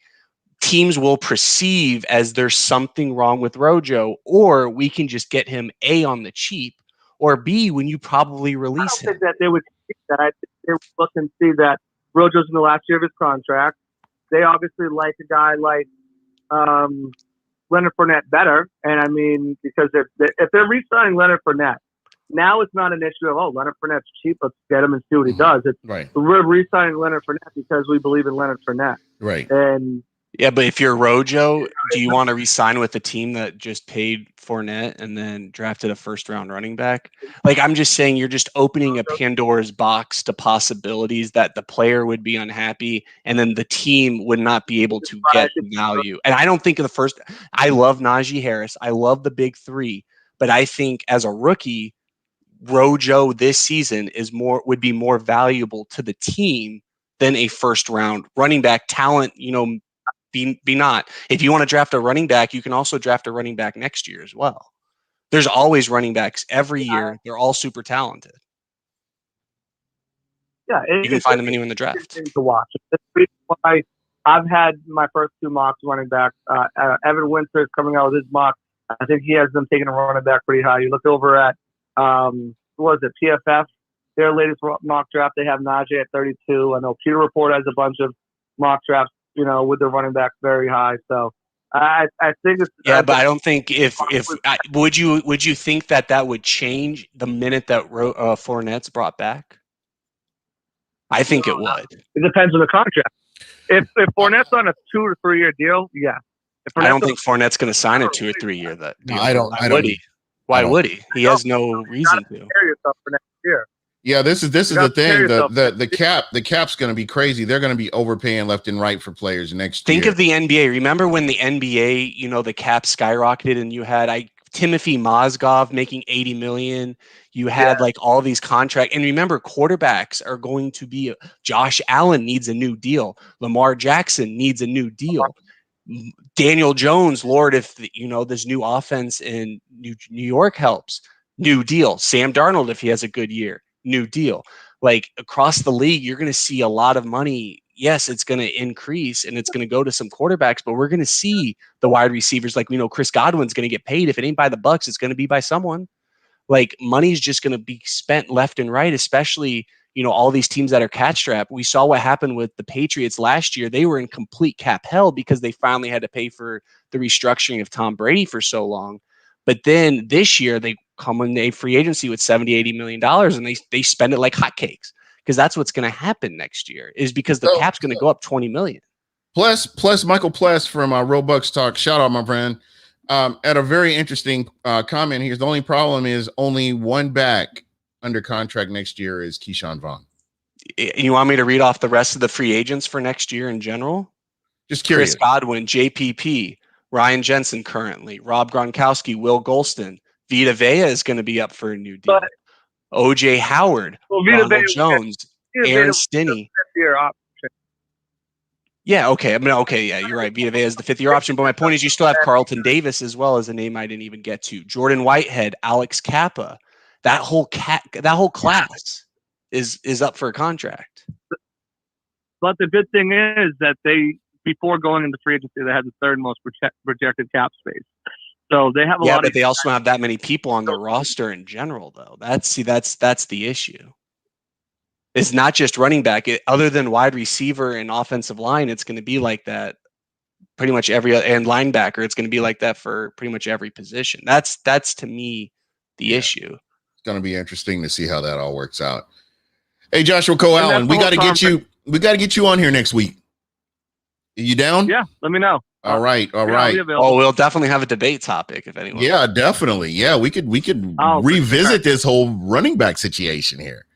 teams will perceive as there's something wrong with Rojo, or we can just get him A, on the cheap, or B, when you probably release him. I don't think that they would see that. I think they would look and see that Rojo's in the last year of his contract. They obviously like a guy like Leonard Fournette better. And I mean, because if they're re-signing Leonard Fournette, now it's not an issue of, Leonard Fournette's cheap, let's get him and see what he does. It's Right. We're re-signing Leonard Fournette because we believe in Leonard Fournette. Right. And yeah, but if you're Rojo, do you want to re-sign with the team that just paid Fournette and then drafted a first-round running back? Like, I'm just saying, you're just opening a Pandora's box to possibilities that the player would be unhappy, and then the team would not be able to get value. And I don't think I love Najee Harris. I love the big three, but I think as a rookie, Rojo this season would be more valuable to the team than a first-round running back talent, be not. If you want to draft a running back, you can also draft a running back next year as well. There's always running backs every year. They're all super talented. Yeah, you can find them anywhere in the draft. To watch. That's the reason why I've had my first two mocks running back. Evan Winter is coming out with his mock. I think he has them taking a running back pretty high. You look over at PFF, their latest mock draft. They have Najee at 32. I know Peter Report has a bunch of mock drafts, with the running back very high. So I think it's but I don't think would you think that would change the minute that Fournette's brought back? I think it would. It depends on the contract. If Fournette's on a 2 or 3 year deal, yeah. I don't think Fournette's going to sign a 2 or 3 year deal. No, I don't. Why would he? He has no reason to. Prepare yourself for next year. Yeah, this is the thing. The cap's going to be crazy. They're going to be overpaying left and right for players next year. Think of the NBA. Remember when the NBA, the cap skyrocketed, and you had Timothy Mozgov making $80 million. You had like all these contracts, and remember, quarterbacks are going to be. Josh Allen needs a new deal. Lamar Jackson needs a new deal. Daniel Jones, Lord, if this new offense in New York helps, new deal. Sam Darnold, if he has a good year, new deal. Like across the league, you're going to see a lot of money. Yes, it's going to increase and it's going to go to some quarterbacks, but we're going to see the wide receivers. Like, Chris Godwin's going to get paid. If it ain't by the Bucs, it's going to be by someone. Like, money's just going to be spent left and right, especially, all these teams that are cap strapped. We saw what happened with the Patriots last year. They were in complete cap hell because they finally had to pay for the restructuring of Tom Brady for so long. But then this year they come in a free agency with $70-80 million, and they spend it like hotcakes, because that's what's going to happen next year, is because the cap's going to go up $20 million. Plus Michael Pless from Wil Bucs Talk. Shout out, my friend. At a very interesting comment here. The only problem is only one back under contract next year is Keyshawn Vaughn. You want me to read off the rest of the free agents for next year in general? Just curious. Chris Godwin, JPP, Ryan Jensen currently, Rob Gronkowski, Will Golston. Vita Vea is going to be up for a new deal. OJ Howard, Ronald Jones, Aaron Stinney. Yeah, okay. Yeah, you're right. Vita Vea is the 5th-year option, but my point is you still have Carlton Davis as well as a name I didn't even get to. Jordan Whitehead, Alex Kappa. That whole class is up for a contract. But the good thing is that before going into free agency, they had the 3rd most projected cap space. So they have a lot. Yeah, but they also have that many people on the roster in general, though. That's the issue. It's not just running back. Other than wide receiver and offensive line, it's going to be like that. Pretty much and linebacker, it's going to be like that for pretty much every position. That's to me the issue. It's going to be interesting to see how that all works out. Hey, Joshua Cole Allen, we got to get you. We got to get you on here next week. Are you down? Yeah, let me know. All right. We'll definitely have a debate topic if anyone. Yeah, definitely. Yeah, we could revisit this whole running back situation here.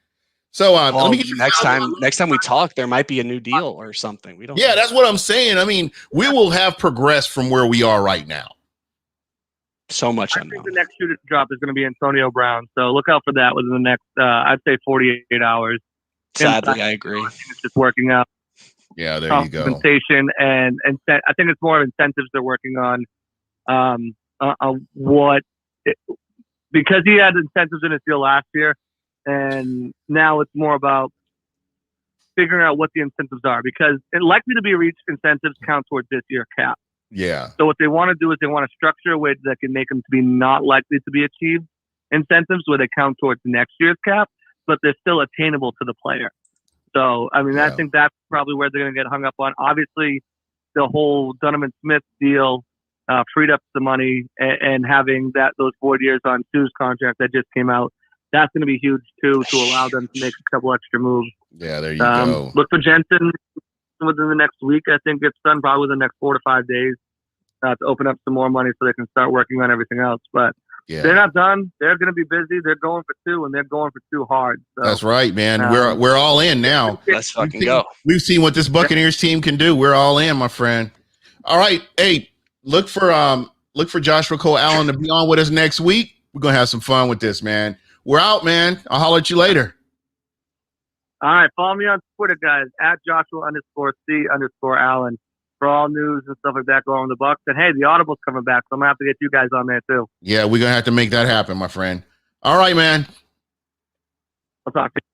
So let me get you next time we talk, there might be a new deal or something. We don't. Yeah, that's what I'm saying. I mean, we will have progressed from where we are right now. So much I unknown. think the next shoe to drop is going to be Antonio Brown. So look out for that within the next, I'd say 48 hours. Sadly, I agree. I think it's just working out. Yeah, there you go. Compensation and I think it's more incentives they're working on. Because he had incentives in his deal last year, and now it's more about figuring out what the incentives are, because it likely to be reached incentives count towards this year's cap. Yeah. So what they want to do is they want to structure a way that can make them to be not likely to be achieved incentives where they count towards next year's cap, but they're still attainable to the player. So, I mean, I think that's probably where they're going to get hung up on. Obviously, the whole Donovan Smith deal freed up the money, and having those 4 years on Sue's contract that just came out, that's going to be huge too, to allow them to make a couple extra moves. Yeah, there you go. Look for Jensen within the next week. I think it's done probably within the next 4 to 5 days to open up some more money so they can start working on everything else. But they're not done. They're going to be busy. They're going for 2, and they're going for 2 hard. So, that's right, man. We're all in now. Let's fucking go. We've seen what this Buccaneers team can do. We're all in, my friend. All right, hey, look for Joshua Cole Allen to be on with us next week. We're gonna have some fun with this, man. We're out, man. I'll holler at you later. All right, follow me on Twitter, guys, at Joshua_C_Allen for all news and stuff like that going on the Bucs. And hey, the Audible's coming back, so I'm gonna have to get you guys on there too. Yeah, we're gonna have to make that happen, my friend. All right, man. I'll talk to you.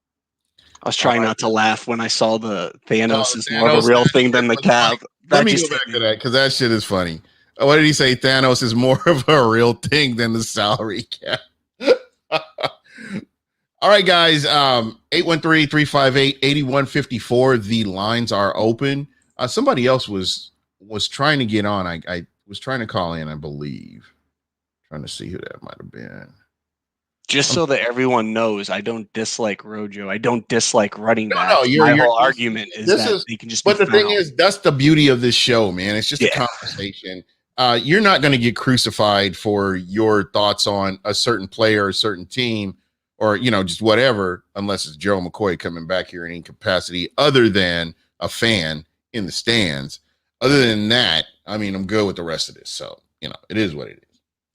I was trying not to laugh when I saw the Thanos is more of a real thing than the cap. Let me go back to that, because that shit is funny. What did he say? Thanos is more of a real thing than the salary cap. All right, guys. 813-358-8154. The lines are open. Somebody else was trying to get on. I was trying to call in, I believe. Trying to see who that might have been. Just so that everyone knows, I don't dislike Rojo. I don't dislike running back. No, my whole argument is that they can just. But the thing is, that's the beauty of this show, man. It's just a conversation. You're not going to get crucified for your thoughts on a certain player, a certain team, or just whatever, unless it's Joe McCoy coming back here in any capacity other than a fan in the stands. Other than that, I mean, I'm good with the rest of this. So it is what it is.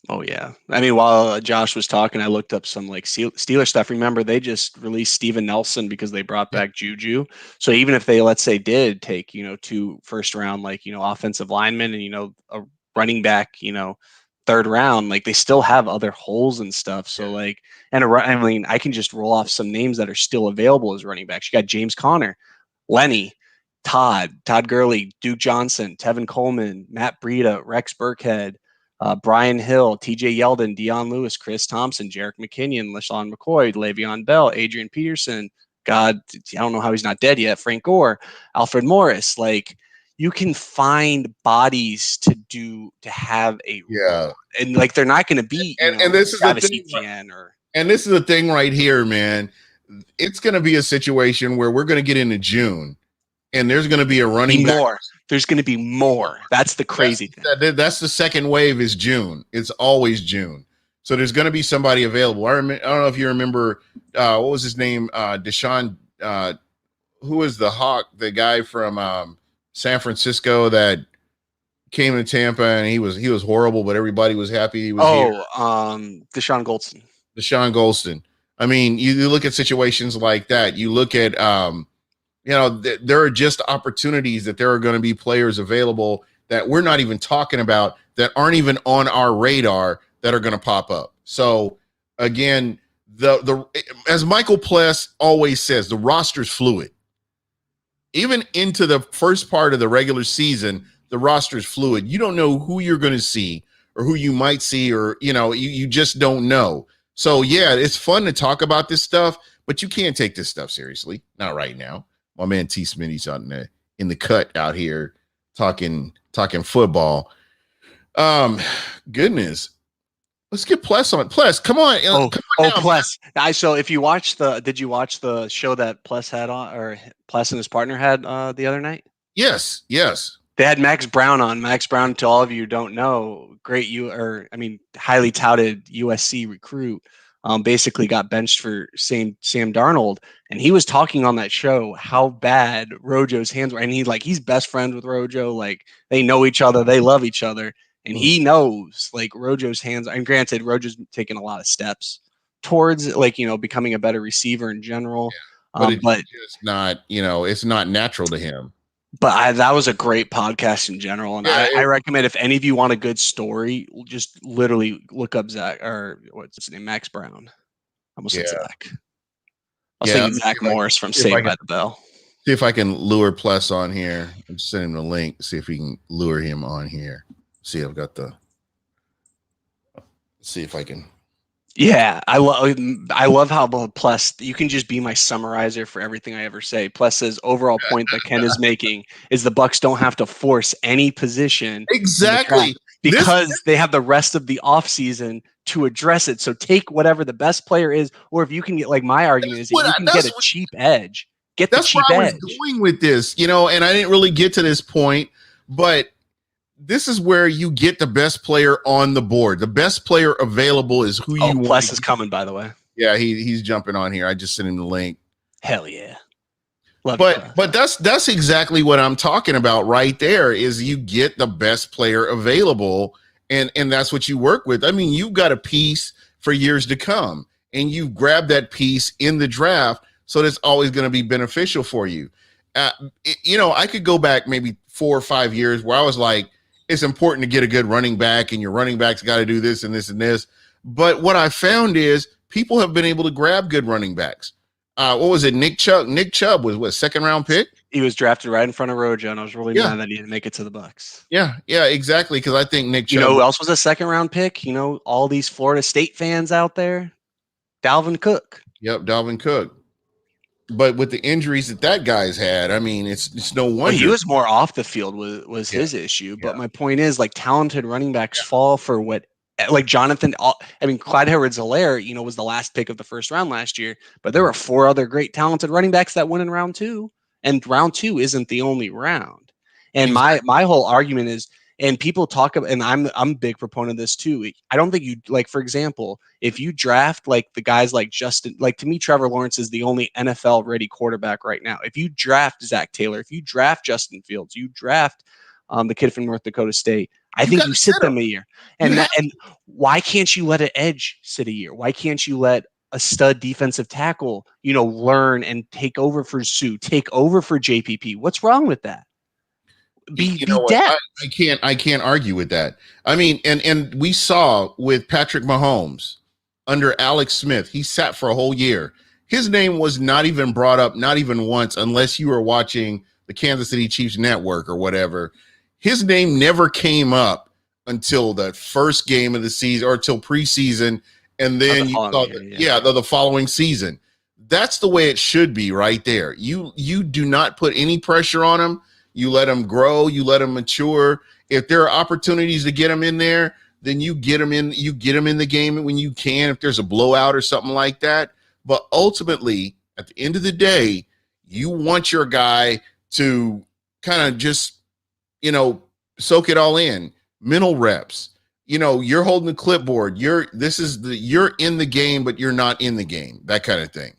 Oh, yeah. I mean, while Josh was talking, I looked up some Steeler stuff. Remember, they just released Steven Nelson because they brought back Juju. So even if they, let's say, did take, 2 first round, offensive linemen and, a running back, 3rd round, they still have other holes and stuff. So I can just roll off some names that are still available as running backs. You got James Conner, Lenny, Todd Gurley, Duke Johnson, Tevin Coleman, Matt Breida, Rex Burkhead, Brian Hill, TJ Yeldon, Deion Lewis, Chris Thompson, Jerick McKinnon, LaShawn McCoy, Le'Veon Bell, Adrian Peterson. God, I don't know how he's not dead yet. Frank Gore, Alfred Morris. You can find bodies to have a role. And they're not going to be and this is the thing, and this is the thing right here, man. It's going to be a situation where we're going to get into June, and there's going to be a running back. There's going to be more. That's the crazy thing. That's the second wave is June. It's always June. So there's going to be somebody available. I don't know if you remember, what was his name? Deshaun, who was the Hawk, the guy from San Francisco that came to Tampa, and he was horrible, but everybody was happy he was here. Deshaun Goldston. Deshaun Goldston. I mean, you look at situations like that. You look at there are just opportunities that there are going to be players available that we're not even talking about, that aren't even on our radar, that are going to pop up. So again, the as Michael Pless always says, the roster's fluid. Even into the first part of the regular season, the roster's fluid. You don't know who you're going to see or who you might see, or you just don't know. So yeah, it's fun to talk about this stuff, but you can't take this stuff seriously. Not right now. My man T. Smitty's out in the cut out here talking football. Goodness. Let's get Pless on. Pless, come on. Come on now, Pless. So if you did you watch the show that Pless had on, or Pless and his partner had the other night? Yes. They had Max Brown on. Max Brown, to all of you who don't know, highly touted USC recruit. Basically got benched for Sam Darnold, and he was talking on that show how bad Rojo's hands were, and he's best friends with Rojo, they know each other, they love each other, And he knows, like, Rojo's hands, and granted, Rojo's taken a lot of steps towards, like, becoming a better receiver in general. But it's just not, it's not natural to him. But that was a great podcast in general. And I recommend, if any of you want a good story, just literally look up Zach, or what's his name? Max Brown. I almost said Zach. I was thinking Zach Morris from Saved by the Bell. See if I can lure Plus on here. I'm just sending him the link. See if we can lure him on here. See, I've got see if I can. Yeah, I love how Plus, you can just be my summarizer for everything I ever say. Plus says overall point that Ken is making is the Bucs don't have to force any position. Exactly. Because they have the rest of the offseason to address it. So take whatever the best player is, or if you can get, like, my argument is, if you can get a cheap edge, get the cheap edge. That's where I was going with this, and I didn't really get to this point, but this is where you get the best player on the board. The best player available is who you want. Plus is coming, by the way. Yeah, he's jumping on here. I just sent him the link. Hell yeah. But that's exactly what I'm talking about right there, is you get the best player available, and that's what you work with. I mean, you've got a piece for years to come, and you grab that piece in the draft, so that's always going to be beneficial for you. I could go back maybe 4 or 5 years where I was like, it's important to get a good running back, and your running back's got to do this and this and this. But what I found is people have been able to grab good running backs. What was it? Nick Chubb. Nick Chubb was what, second-round pick? He was drafted right in front of Rojo, and I was really mad that he didn't make it to the Bucs. Yeah, exactly. Because I think Nick Chubb. You know who else was a second-round pick? All these Florida State fans out there? Dalvin Cook. Yep, Dalvin Cook. But with the injuries that guy's had, I mean, it's no wonder. Well, he was more off the field was his issue. But my point is, like, talented running backs fall for what, like Jonathan. Clyde Edwards-Helaire, was the last pick of the first round last year. But there were 4 other great talented running backs that went in round 2, and round 2 isn't the only round. And my whole argument is, and people talk about, and I'm a big proponent of this too. I don't think you, like, for example, if you draft like the guys like Justin, like, to me, Trevor Lawrence is the only NFL ready quarterback right now. If you draft Zach Taylor, if you draft Justin Fields, you draft the kid from North Dakota State, I think you sit them a year. And why can't you let an edge sit a year? Why can't you let a stud defensive tackle, learn and take over for Sue, take over for JPP? What's wrong with that? I can't argue with that. I mean, and we saw with Patrick Mahomes under Alex Smith, he sat for a whole year. His name was not even brought up, not even once, unless you were watching the Kansas City Chiefs network or whatever. His name never came up until the first game of the season, or till preseason, and then the following season. That's the way it should be right there. You do not put any pressure on him. You let them grow. You let them mature. If there are opportunities to get them in there, then you get them in. You get them in the game when you can. If there's a blowout or something like that. But ultimately, at the end of the day, you want your guy to kind of just, soak it all in. Mental reps. You're holding the clipboard. You're in the game, but you're not in the game. That kind of thing.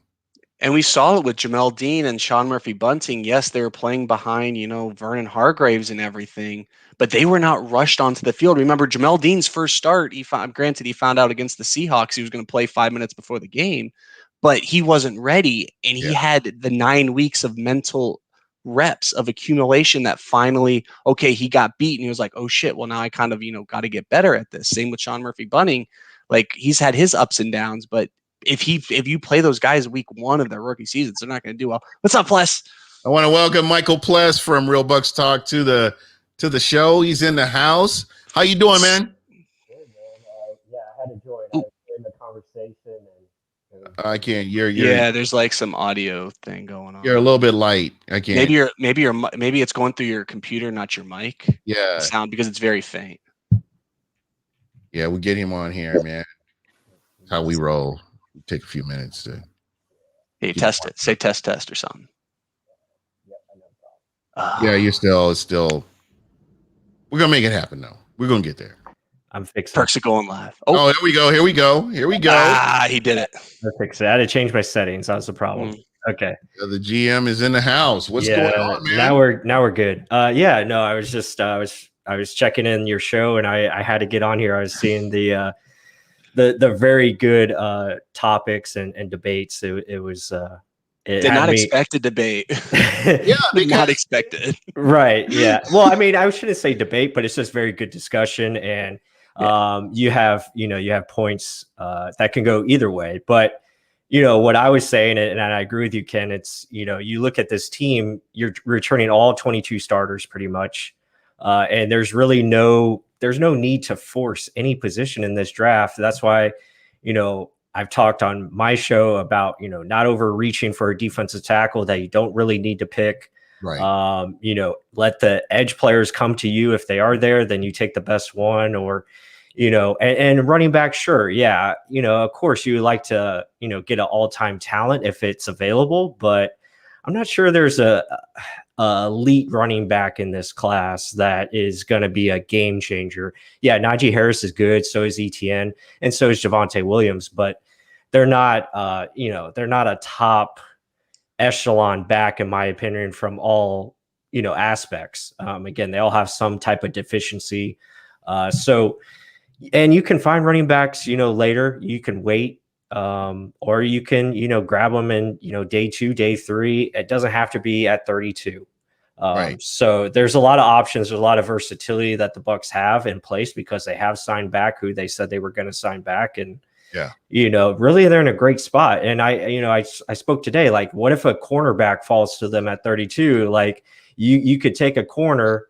And we saw it with Jamel Dean and Sean Murphy Bunting. Yes, they were playing behind, Vernon Hargraves and everything, but they were not rushed onto the field. Remember, Jamel Dean's first start, he found out against the Seahawks he was going to play 5 minutes before the game, but he wasn't ready, and he had the 9 weeks of mental reps of accumulation that finally, he got beat, and he was like, oh shit, well, now I kind of, got to get better at this. Same with Sean Murphy Bunting. Like, he's had his ups and downs, but if you play those guys week 1 of their rookie seasons, they're not going to do well. What's up, Pless? I want to welcome Michael Pless from Real Bucs Talk to the show. He's in the house. How you doing, man? Good, man. I had to join. I was in the conversation. I can't. You're there's like some audio thing going on. You're a little bit light. I can't. Maybe it's going through your computer, not your mic. Yeah. Sound, because it's very faint. Yeah, we'll get him on here, man. How we roll. Take a few minutes to. Hey, test it. Say test or something. Yeah, you're still. We're gonna make it happen, though. We're gonna get there. I'm fixing. Perks are going live. Oh, here we go. He did it. I fixed it. I had to change my settings. That was the problem. Okay. The GM is in the house. What's going on, man? Now we're good. I was just was checking in your show, and I had to get on here. I was seeing the very good topics and debates. It was it Did had not me expect a debate. Yeah, Did not because expect it. right. Yeah. Well, I mean, I shouldn't say debate, but it's just very good discussion, and you have points that can go either way. But what I was saying, and I agree with you, Ken. It's you look at this team, you're returning all 22 starters pretty much, and there's no need to force any position in this draft. That's why I've talked on my show about not overreaching for a defensive tackle that you don't really need to pick. right. Let the edge players come to you. If they are there, then you take the best one, or and running back, sure. Yeah. Of course you would like to, get an all-time talent if it's available, but I'm not sure there's a elite running back in this class that is going to be a game changer. Yeah. Najee Harris is good. So is ETN. And so is Javonte Williams, but they're not, they're not a top echelon back, in my opinion, from all, aspects. Again, they all have some type of deficiency. And you can find running backs, later. You can wait, or you can, grab them in, day 2, day 3. It doesn't have to be at 32. Right. So there's a lot of options. There's a lot of versatility that the Bucs have in place because they have signed back who they said they were going to sign back. And, really they're in a great spot. And I spoke today, like, what if a cornerback falls to them at 32? Like you could take a corner.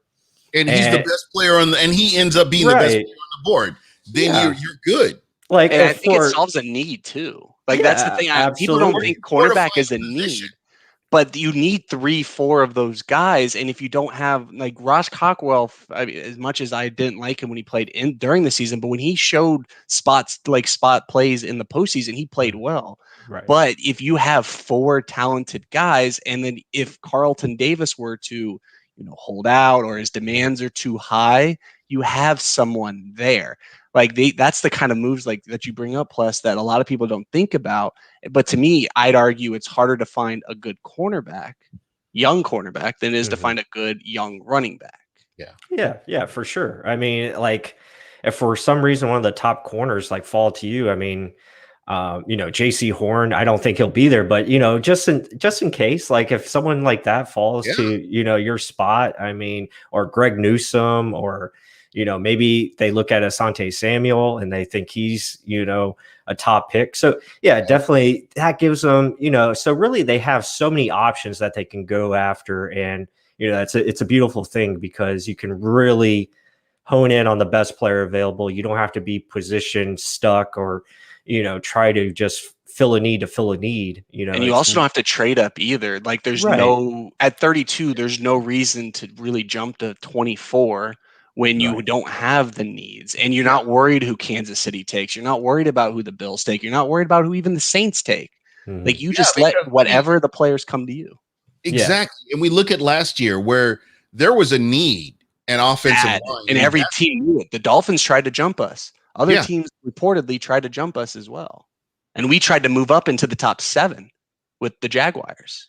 And he's the best player and he ends up being the best player on the board. Then you're good. Like, and I think it solves a need too. Like that's the thing. People don't think cornerback is a need, but you need 3-4 of those guys. And if you don't have like Ross Cockwell, I mean, as much as I didn't like him when he played during the season, but when he showed spot plays in the postseason, he played well. Right. But if you have 4 talented guys, and then if Carlton Davis were to hold out or his demands are too high, you have someone there. Like that's the kind of moves like that you bring up, plus that a lot of people don't think about. But to me, I'd argue it's harder to find a good young cornerback, than it is to find a good young running back. Yeah, for sure. I mean, like, if for some reason one of the top corners like fall to you, I mean, JC Horn, I don't think he'll be there, but just in case, like if someone like that falls to your spot, I mean, or Greg Newsome, or maybe they look at Asante Samuel and they think he's a top pick. So yeah, definitely that gives them so really they have so many options that they can go after, and it's a beautiful thing because you can really hone in on the best player available. You don't have to be position stuck or try to just fill a need to fill a need, and you also don't have to trade up either. Like there's at 32, there's no reason to really jump to 24 when you don't have the needs, and you're not worried who Kansas City takes. You're not worried about who the Bills take. You're not worried about who even the Saints take. Like you just let whatever the players come to you. Exactly. And we look at last year where there was a need an offensive line. And every team knew it. The Dolphins tried to jump us. Other teams reportedly tried to jump us as well. And we tried to move up into the top 7 with the Jaguars.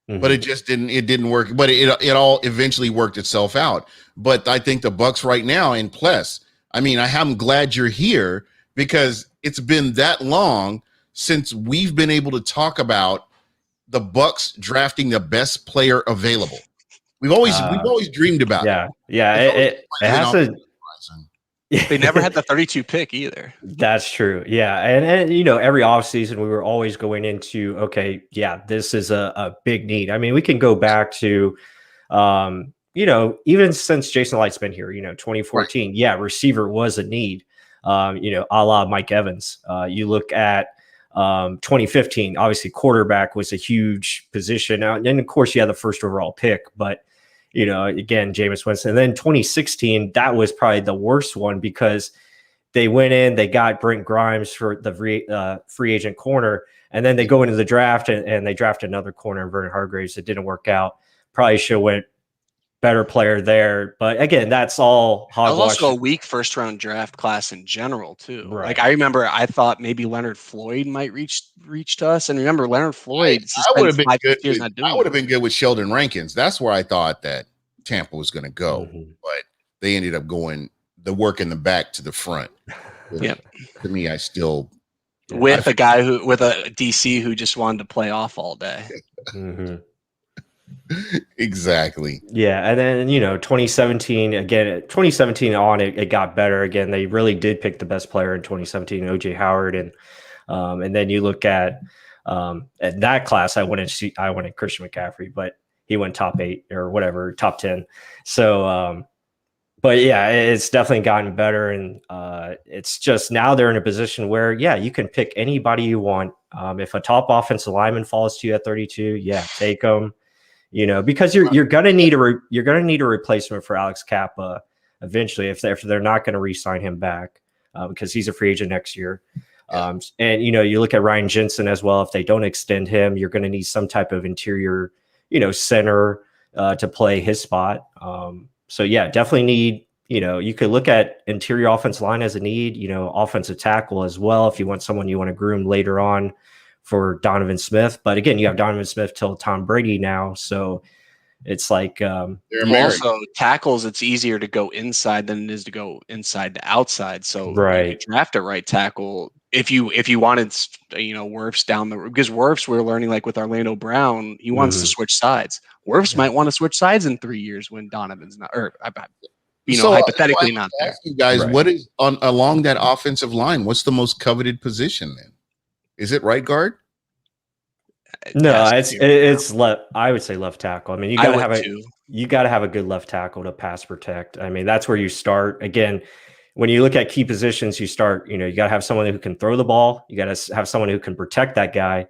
But it just didn't work. But it all eventually worked itself out. But I think the Bucs right now, and plus, I mean, I'm glad you're here because it's been that long since we've been able to talk about the Bucs drafting the best player available. We've always dreamed about it. Yeah, it has to. They never had the 32 pick either. That's true. Yeah. And every offseason we were always going into, okay, yeah, this is a big need. I mean, we can go back to, even since Jason Light's been here, 2014, receiver was a need, a la Mike Evans. You look at 2015, obviously quarterback was a huge position. Now, and of course you had the first overall pick, but again, Jameis Winston. And then 2016, that was probably the worst one because they went in, they got Brent Grimes for the free agent corner, and then they go into the draft and they draft another corner in Vernon Hargreaves. It didn't work out. Probably should have went better player there. But again, that's all hogwash. It was also a weak first round draft class in general too. Right. Like I remember I thought maybe Leonard Floyd might reach to us. And remember Leonard Floyd, I would have been good. I would have been good with Sheldon Rankins. That's where I thought that Tampa was going to go. But they ended up going the work in the back to the front. Yep. To me, I still with a DC who just wanted to play off all day. Mm-hmm. Exactly. Yeah, and then 2017 again. 2017 on it got better again. They really did pick the best player in 2017, OJ Howard, and then you look at that class. I wanted Christian McCaffrey, but he went top 8 or whatever, top 10. So, but yeah, it's definitely gotten better, and it's just now they're in a position where you can pick anybody you want. If a top offensive lineman falls to you at 32, take them. Because you're gonna need a replacement for Alex Kappa eventually if they're not going to re-sign him back because he's a free agent next year. And you look at Ryan Jensen as well. If they don't extend him, you're going to need some type of interior, center to play his spot. So definitely need. You could look at interior offensive line as a need. Offensive tackle as well if you want someone you want to groom later on for Donovan Smith. But again, you have Donovan Smith till Tom Brady now. So it's like also tackles, it's easier to go inside than it is to go inside to outside. So right. You draft a right tackle. If you wanted, Wirfs down because Wirfs, we're learning like with Orlando Brown, he wants to switch sides. Wirfs might want to switch sides in 3 years when Donovan's not, or hypothetically not there. Ask you guys, what is along that offensive line? What's the most coveted position then? Is it right guard? No, it's left. I would say left tackle. I mean, you gotta have a good left tackle to pass protect. I mean, that's where you start. Again, when you look at key positions, you start. You gotta have someone who can throw the ball. You gotta have someone who can protect that guy. You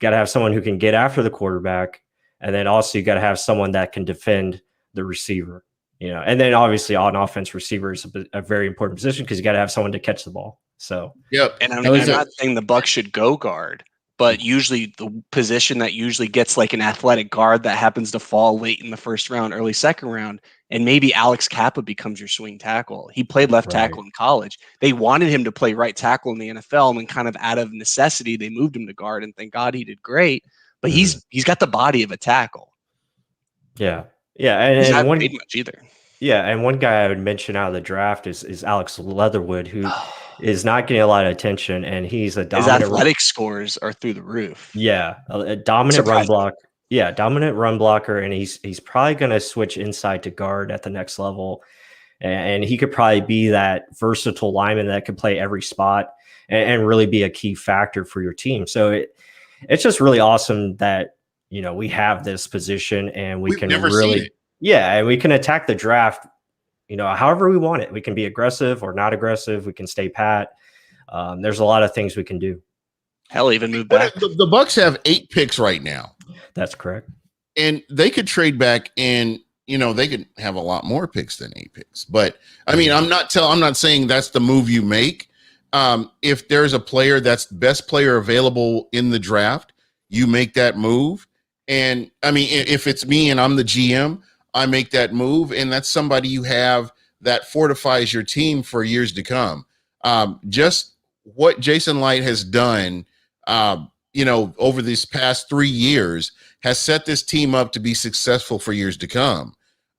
gotta have someone who can get after the quarterback, and then also you gotta have someone that can defend the receiver. And then obviously on offense, receiver is a very important position because you got to have someone to catch the ball. So, And I'm not saying the Bucs should go guard, but usually the position that usually gets like an athletic guard that happens to fall late in the first round, early second round, and maybe Alex Kappa becomes your swing tackle. He played left tackle in college. They wanted him to play right tackle in the NFL, and kind of out of necessity, they moved him to guard, and thank God he did great. But he's got the body of a tackle. Yeah. Yeah, and he's not paid much either. Yeah, and one guy I would mention out of the draft is Alex Leatherwood, who is not getting a lot of attention, and he's a dominant. His athletic scores are through the roof. Yeah, a dominant run block. Yeah, dominant run blocker, and he's probably going to switch inside to guard at the next level, and he could probably be that versatile lineman that could play every spot and really be a key factor for your team. So it's just really awesome that we have this position and we've can really. Yeah, and we can attack the draft, however we want it. We can be aggressive or not aggressive. We can stay pat. There's a lot of things we can do. Hell, even move back. The Bucs have 8 picks right now. That's correct. And they could trade back and, they could have a lot more picks than 8 picks. But I mean, I'm not saying that's the move you make. If there's a player that's the best player available in the draft, you make that move. And I mean, if it's me and I'm the GM, I make that move, and that's somebody you have that fortifies your team for years to come. Just what Jason Light has done, over these past 3 years has set this team up to be successful for years to come.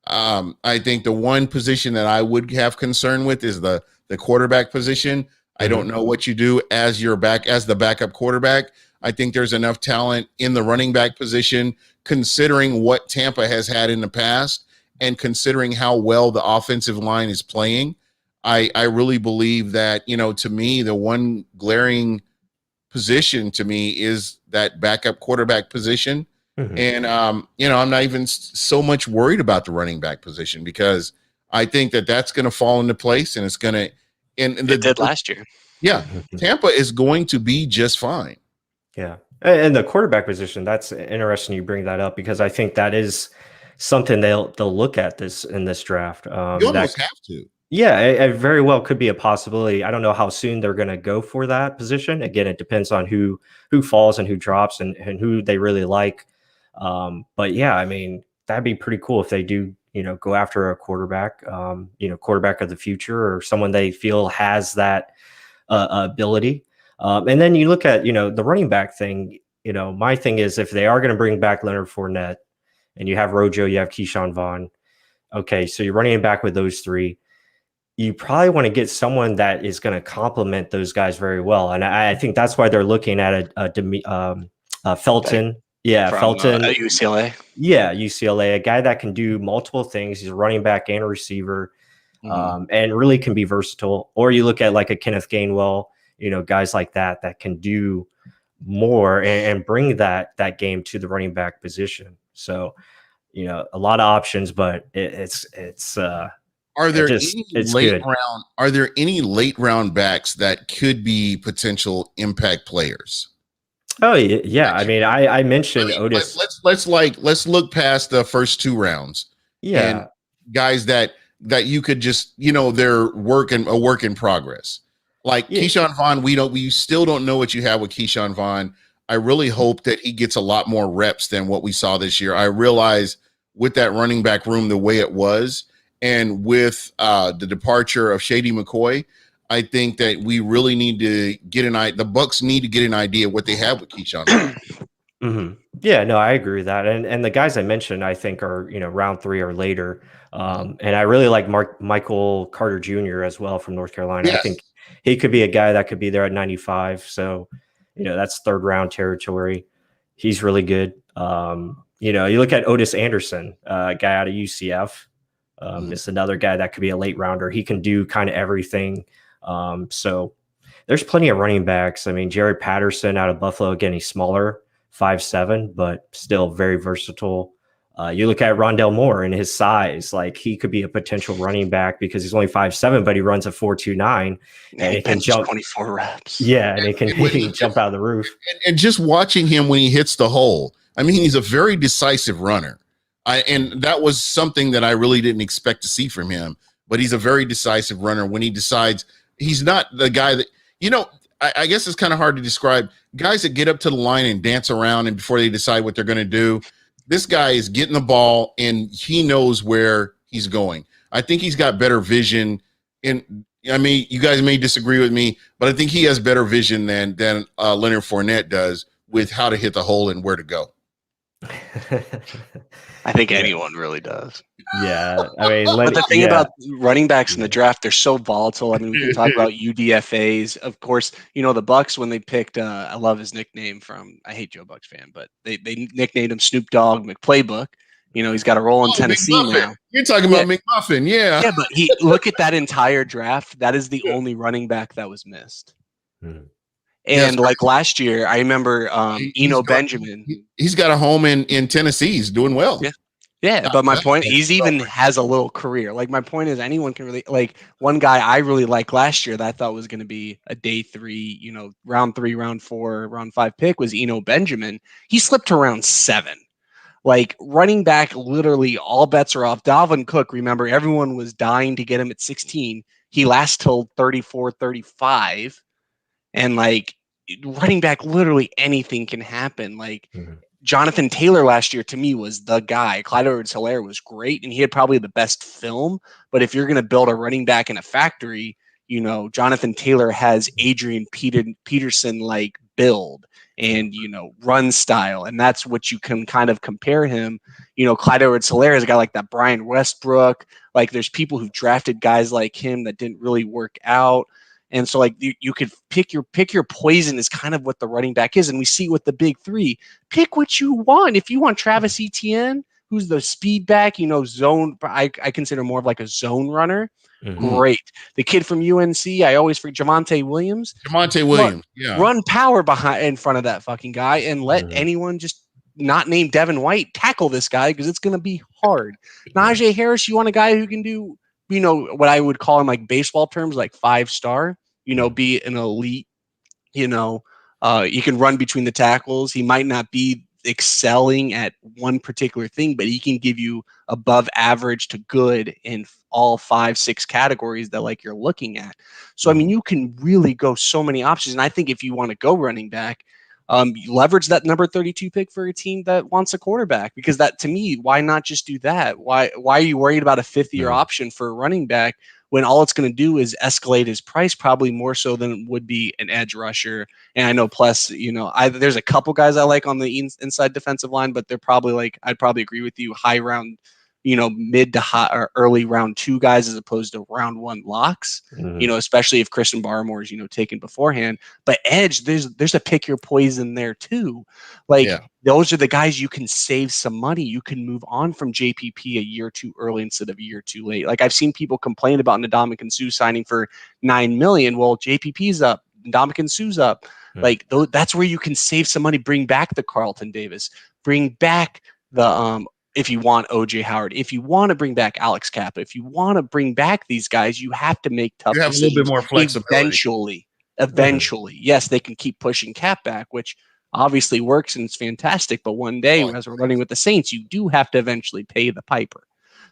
I think the one position that I would have concern with is the quarterback position. I don't know what you do as the backup quarterback. I think there's enough talent in the running back position, considering what Tampa has had in the past and considering how well the offensive line is playing. I really believe that, to me, the one glaring position to me is that backup quarterback position. And, I'm not even so much worried about the running back position because I think that that's going to fall into place and it's going to. It did last year. Yeah. Tampa is going to be just fine. Yeah. And the quarterback position, that's interesting you bring that up because I think that is something they'll look at in this draft. You almost have to. Yeah, it very well could be a possibility. I don't know how soon they're going to go for that position. Again, it depends on who falls and who drops and who they really like. But yeah, I mean, that'd be pretty cool if they do, go after a quarterback, quarterback of the future or someone they feel has that ability. And then you look at, the running back thing, my thing is if they are going to bring back Leonard Fournette and you have Rojo, you have Keyshawn Vaughn, Okay, so you're running it back with those three. You probably want to get someone that is going to complement those guys very well, and I think that's why they're looking at Felton. Yeah, from Felton. UCLA. Yeah, UCLA, a guy that can do multiple things. He's a running back and a receiver, and really can be versatile. Or you look at like a Kenneth Gainwell, guys like that can do more and bring that game to the running back position. So, a lot of options, but it's Are there it's good. Are there any late round backs that could be potential impact players? Oh yeah. I mean, I mentioned Otis. Let's look past the first 2 rounds. Yeah, and guys that you could just they're a work in progress. Like Keyshawn Vaughn, we still don't know what you have with Keyshawn Vaughn. I really hope that he gets a lot more reps than what we saw this year. I realize with that running back room the way it was, and with the departure of Shady McCoy, I think that we really need to get the Bucs need to get an idea of what they have with Keyshawn Vaughn. Yeah, no, I agree with that. And the guys I mentioned, I think are, round 3 or later. And I really like Michael Carter Jr. as well from North Carolina. Yes. I think he could be a guy that could be there at 95. So, that's 3rd round territory. He's really good. You look at Otis Anderson, a guy out of UCF. It's another guy that could be a late rounder. He can do kind of everything. So there's plenty of running backs. I mean, Jared Patterson out of Buffalo, again, he's smaller, 5'7", but still very versatile. You look at Rondell Moore and his size, like he could be a potential running back because he's only 5'7", but he runs a 4.29 and he can jump 24 reps. Yeah, and he can jump out of the roof. And just watching him when he hits the hole, I mean, he's a very decisive runner. And that was something that I really didn't expect to see from him, but he's a very decisive runner when he decides. He's not the guy that, I guess it's kind of hard to describe guys that get up to the line and dance around and before they decide what they're going to do. This guy is getting the ball and he knows where he's going. I think he's got better vision. And I mean, you guys may disagree with me, but I think he has better vision than Leonard Fournette does with how to hit the hole and where to go. I think anyone really does. Yeah, I mean, but the thing about running backs in the draft, they're so volatile. I mean, we can talk about UDFAs. Of course, the Bucs when they picked. I love his nickname I hate Joe Bucs fan, but they nicknamed him Snoop Dogg McPlaybook. He's got a role in Tennessee McMuffin. now. You're talking about McMuffin, yeah. Yeah, but look at that entire draft. That is the only running back that was missed. And like last year, I remember Benjamin. He's got a home in Tennessee. He's doing well. Yeah. Yeah, but my point, he's even has a little career. Like my point is anyone can really like one guy I really liked last year that I thought was going to be a day 3, round 3, round 4, round 5 pick was Benjamin. He slipped to round 7. Like running back, literally all bets are off. Dalvin Cook, remember, everyone was dying to get him at 16. He lasts till 34, 35. And like running back, literally anything can happen. Like Jonathan Taylor last year to me was the guy. Clyde Edwards-Helaire was great, and he had probably the best film. But if you're going to build a running back in a factory, Jonathan Taylor has Adrian Peterson like build and run style, and that's what you can kind of compare him. Clyde Edwards-Helaire is a guy like that. Brian Westbrook, like there's people who drafted guys like him that didn't really work out. And so like you could pick your poison is kind of what the running back is. And we see with the big 3, pick what you want. If you want Travis Etienne, who's the speed back, zone, I consider more of like a zone runner. Great. The kid from UNC, I always forget Javonte Williams. Run power in front of that fucking guy and let anyone just not named Devin White tackle this guy because it's going to be hard. Najee Harris, you want a guy who can do what I would call in like baseball terms, like 5-star, be an elite, he can run between the tackles. He might not be excelling at one particular thing, but he can give you above average to good in all 5-6 categories that like you're looking at. So, I mean, you can really go so many options. And I think if you want to go running back, leverage that number 32 pick for a team that wants a quarterback, because that, to me, why not just do that? Why are you worried about a 5th-year option for a running back when all it's going to do is escalate his price probably more so than it would be an edge rusher? And I know plus, there's a couple guys I like on the inside defensive line, but they're probably like, I'd probably agree with you, high round mid to high or early round 2 guys as opposed to round 1 locks, especially if Christian Barmore is, taken beforehand. But edge, there's a pick your poison there too. Those are the guys you can save some money. You can move on from JPP a year too early instead of a year too late. Like I've seen people complain about Ndamukong Suh signing for $9 million. Well, JPP's up, Ndamukong Suh's up. That's where you can save some money. Bring back the Carlton Davis. Bring back the if you want OJ Howard, if you want to bring back Alex Kappa, if you want to bring back these guys, you have to make tough decisions. You have a little bit more flexibility. Eventually, yes, they can keep pushing Cap back, which obviously works and it's fantastic. But one day, as we're running with the Saints, you do have to eventually pay the piper.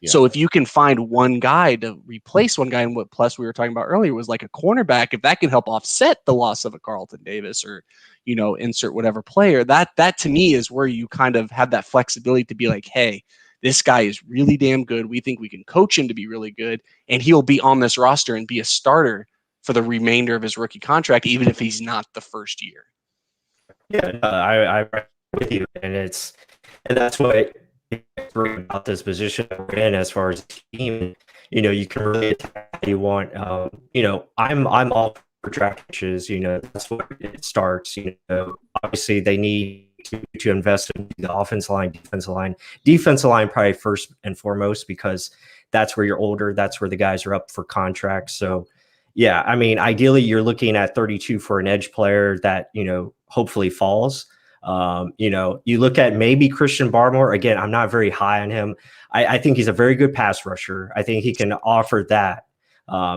Yeah. So if you can find one guy to replace one guy, and what plus we were talking about earlier was like a cornerback, if that can help offset the loss of a Carlton Davis or, insert whatever player, that to me is where you kind of have that flexibility to be like, hey, this guy is really damn good. We think we can coach him to be really good, and he'll be on this roster and be a starter for the remainder of his rookie contract, even if he's not the first year. Yeah, I agree with you, and that's what about this position that we're in as far as team. You can really attack how you want. I'm all for draft pitches. That's what it starts. Obviously they need to invest in the offensive line, defensive line probably first and foremost, because that's where you're older. That's where the guys are up for contracts. So yeah, I mean, ideally you're looking at 32 for an edge player that, hopefully falls. You look at maybe Christian Barmore. Again, I'm not very high on him. I think he's a very good pass rusher. I think he can offer that.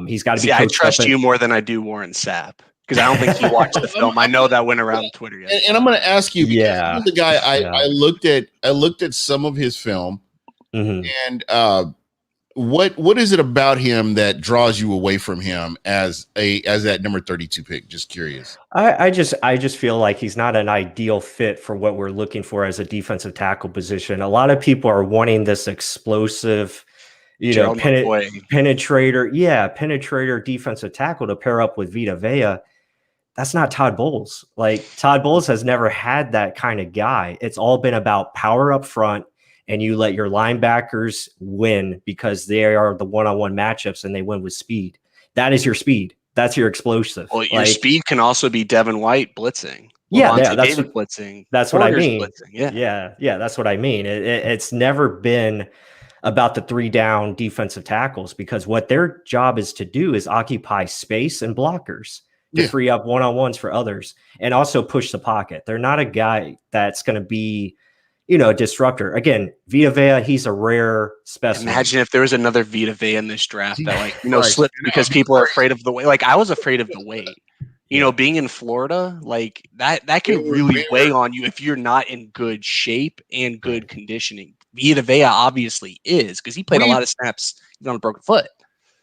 He's got to be. I trust you more than I do Warren Sapp, because I don't think he watched the film. I know that went around Twitter yesterday. And I'm going to ask you, because the guy I looked at some of his film, and what is it about him that draws you away from him as that number 32 pick? Just curious. I just feel like he's not an ideal fit for what we're looking for as a defensive tackle position. A lot of people are wanting this explosive, penetrator defensive tackle to pair up with Vita Vea. That's not Todd Bowles. Like, Todd Bowles has never had that kind of guy. It's all been about power up front, and you let your linebackers win because they are the one-on-one matchups and they win with speed. That is your speed. That's your explosive. Well, your speed can also be Devin White blitzing. That's blitzing. That's what I mean. Blitzing. Yeah. That's what I mean. It's never been about the 3-down defensive tackles, because what their job is to do is occupy space and blockers to free up one-on-ones for others and also push the pocket. They're not a guy that's going to be, a disruptor. Again, Vita Vea, he's a rare specimen. Imagine if there was another Vita Vea in this draft that slipped because people are afraid of the weight. Like, I was afraid of the weight. Being in Florida, like that can really weigh on you if you're not in good shape and good conditioning. Vita Vea obviously is, because he played a lot of snaps on a broken foot.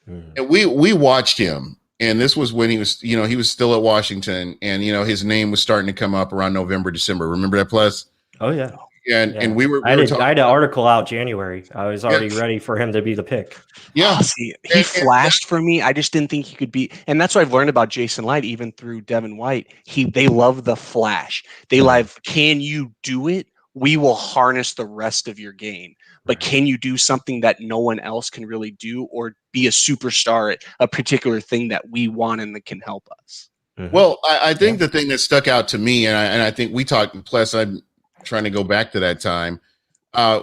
And we watched him, and this was when he was, he was still at Washington, and his name was starting to come up around November, December. Remember that, Plus? Oh yeah. And we were. I had an article out January. I was already ready for him to be the pick. Yeah, he flashed for me. I just didn't think he could be, and that's what I've learned about Jason Light, even through Devin White. They love the flash. They love, can you do it? We will harness the rest of your game. But can you do something that no one else can really do, or be a superstar at a particular thing that we want and that can help us? Well, I think the thing that stuck out to me, and I think we talked. Plus, I'm trying to go back to that time.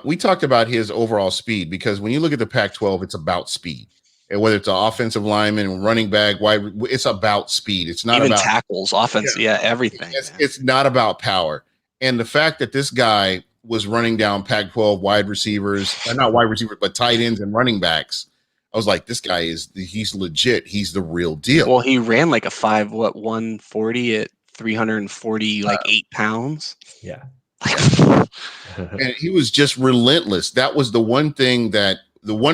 We talked about his overall speed, because when you look at the Pac-12, it's about speed. And whether it's an offensive lineman, running back, wide, it's about speed. It's not even about tackles, offense, everything. It's not about power. And the fact that this guy was running down Pac-12 wide receivers, not wide receivers, but tight ends and running backs, I was like, this guy he's legit. He's the real deal. Well, he ran like a 140 at 340, 8 pounds. Yeah. And he was just relentless. That was the one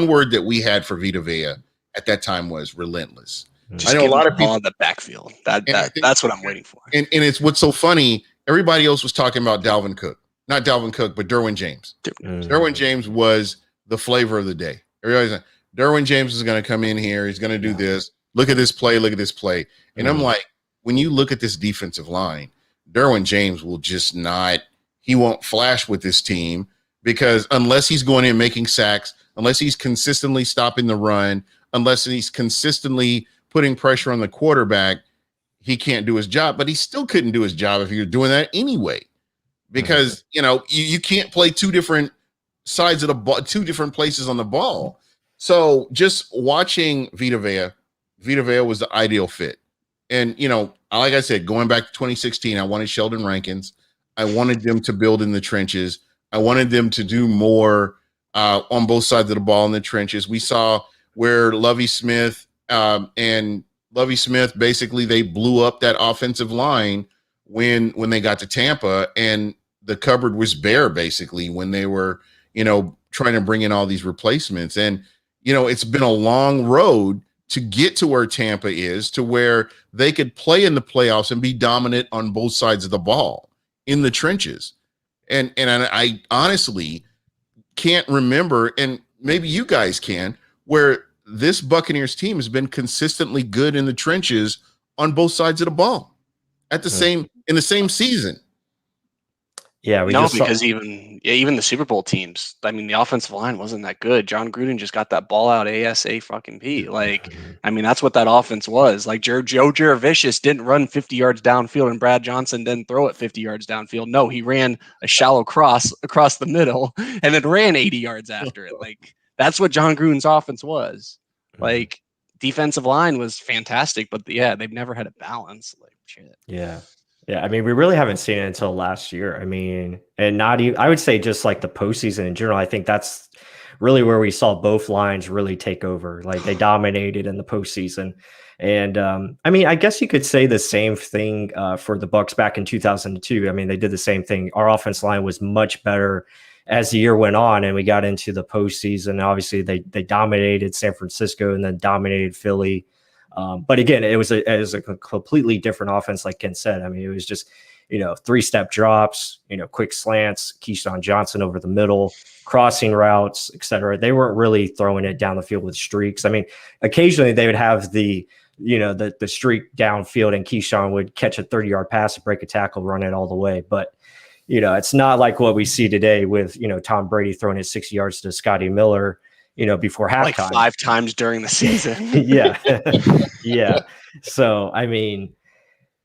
word that we had for Vita Vea at that time was relentless. I know a lot of people in the backfield. That's what I'm waiting for. And it's what's so funny. Everybody else was talking about Dalvin Cook, not Dalvin Cook, but Derwin James. Derwin James was the flavor of the day. Everybody's like, Derwin James is going to come in here. He's going to do this. Look at this play. Look at this play. And I'm like, when you look at this defensive line, Derwin James will just not. He won't flash with this team. because unless he's going in making sacks, unless he's consistently stopping the run, unless he's consistently putting pressure on the quarterback, he can't do his job. But he still couldn't do his job if you're doing that anyway, because you can't play two different sides of the ball, two different places on the ball. So just watching Vita Vea was the ideal fit. And, like I said, going back to 2016, I wanted Sheldon Rankins. I wanted them to build in the trenches. I wanted them to do more on both sides of the ball in the trenches. We saw where Lovie Smith basically they blew up that offensive line when they got to Tampa, and the cupboard was bare basically when they were, trying to bring in all these replacements. And, it's been a long road to get to where Tampa is, to where they could play in the playoffs and be dominant on both sides of the ball in the trenches. And I honestly can't remember, and maybe you guys can, where this Buccaneers team has been consistently good in the trenches on both sides of the ball in the same season. Yeah, because even the Super Bowl teams, I mean, the offensive line wasn't that good. John Gruden just got that ball out ASAP. Like, I mean, that's what that offense was. Like, Joe Jurevicius didn't run 50 yards downfield, and Brad Johnson didn't throw it 50 yards downfield. No, he ran a shallow cross across the middle and then ran 80 yards after it. Like, that's what John Gruden's offense was. Like, defensive line was fantastic, but they've never had a balance. Like, shit. Yeah. Yeah, I mean, we really haven't seen it until last year. I mean, and not even, I would say just like the postseason in general, I think that's really where we saw both lines really take over. Like, they dominated in the postseason. And I mean, I guess you could say the same thing for the Bucs back in 2002. I mean, they did the same thing. Our offense line was much better as the year went on and we got into the postseason. Obviously, they dominated San Francisco and then dominated Philly. But again, it was a completely different offense, like Ken said. I mean, it was just, 3-step drops, quick slants, Keyshawn Johnson over the middle, crossing routes, etc. They weren't really throwing it down the field with streaks. I mean, occasionally they would have the streak downfield and Keyshawn would catch a 30-yard pass, break a tackle, run it all the way. But, it's not like what we see today with, Tom Brady throwing his 60 yards to Scotty Miller, before halftime. Like 5 times during the season. Yeah. Yeah. So, I mean,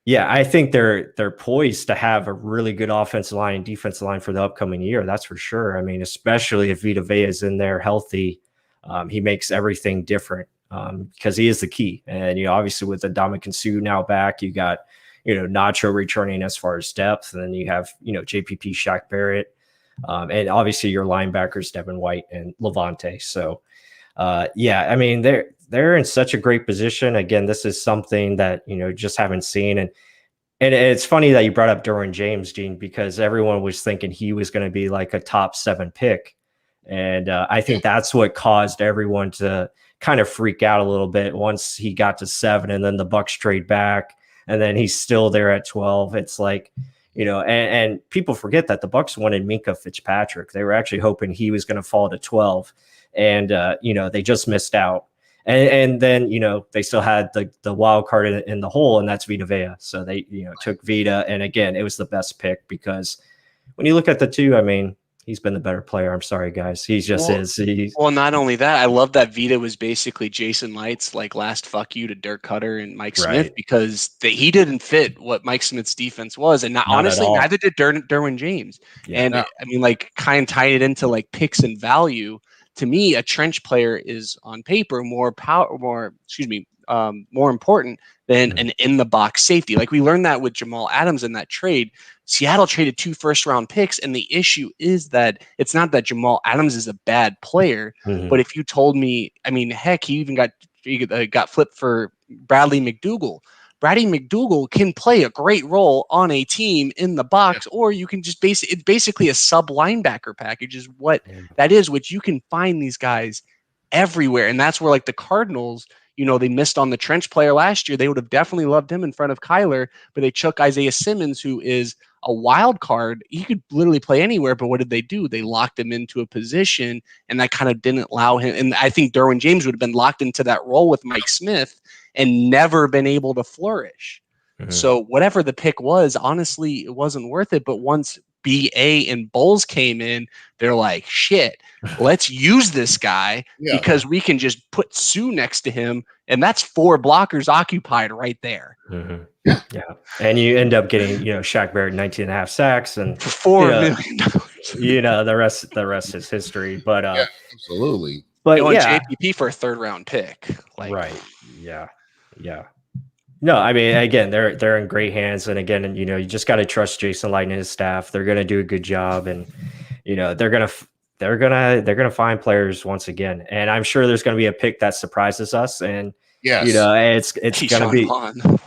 I think they're poised to have a really good offensive line and defensive line for the upcoming year. That's for sure. I mean, especially if Vita Vea is in there healthy, he makes everything different because he is the key. And, obviously with the Ndamukong Suh now back, you got, Nacho returning as far as depth. And then you have, JPP, Shaq Barrett. And obviously your linebackers, Devin White and Levante. So, I mean, they're in such a great position. Again, this is something that, just haven't seen. And it's funny that you brought up Derwin James, Gene, because everyone was thinking he was going to be like a top 7 pick. And I think that's what caused everyone to kind of freak out a little bit once he got to 7 and then the Bucs trade back and then he's still there at 12. It's like, and people forget that the Bucs wanted Minkah Fitzpatrick. They were actually hoping he was going to fall to 12, and they just missed out. And then they still had the wild card in the hole, and that's Vita Vea. So they took Vita, and again, it was the best pick because when you look at the two, I mean, he's been the better player. I'm sorry, guys. He just is. Well, not only that, I love that Vita was basically Jason Light's like last fuck you to Dirk Cutter and Mike Smith because he didn't fit what Mike Smith's defense was. And honestly, neither did Derwin James. Yeah, and I mean, like kind of tied it into like picks and value. To me, a trench player is on paper more important than an in the box safety. Like we learned that with Jamal Adams in that trade. Seattle traded 2 first-round picks, and the issue is that it's not that Jamal Adams is a bad player, but if you told me, I mean, heck, he even got flipped for Bradley McDougall. Bradley McDougall can play a great role on a team in the box, or you can just it's basically a sub linebacker package is what that is, which you can find these guys everywhere. And that's where like the Cardinals, they missed on the trench player last year. They would have definitely loved him in front of Kyler, but they took Isaiah Simmons, who is a wild card. He could literally play anywhere, but what did they do? They locked him into a position, and that kind of didn't allow him. And I think Derwin James would have been locked into that role with Mike Smith and never been able to flourish. So whatever the pick was, honestly, it wasn't worth it. But once BA and Bowles came in, they're like, shit, let's use this guy because we can just put Sue next to him, and that's 4 blockers occupied right there. Mm-hmm. Yeah. And you end up getting, Shaq Barrett 19 and a half sacks and for $4 million. The rest is history. But absolutely. But JPP for a 3rd round pick. Right. Yeah. No, I mean, again, they're in great hands, and again, you just got to trust Jason Light and his staff. They're going to do a good job, and they're gonna find players once again. And I'm sure there's going to be a pick that surprises us, and it's going to be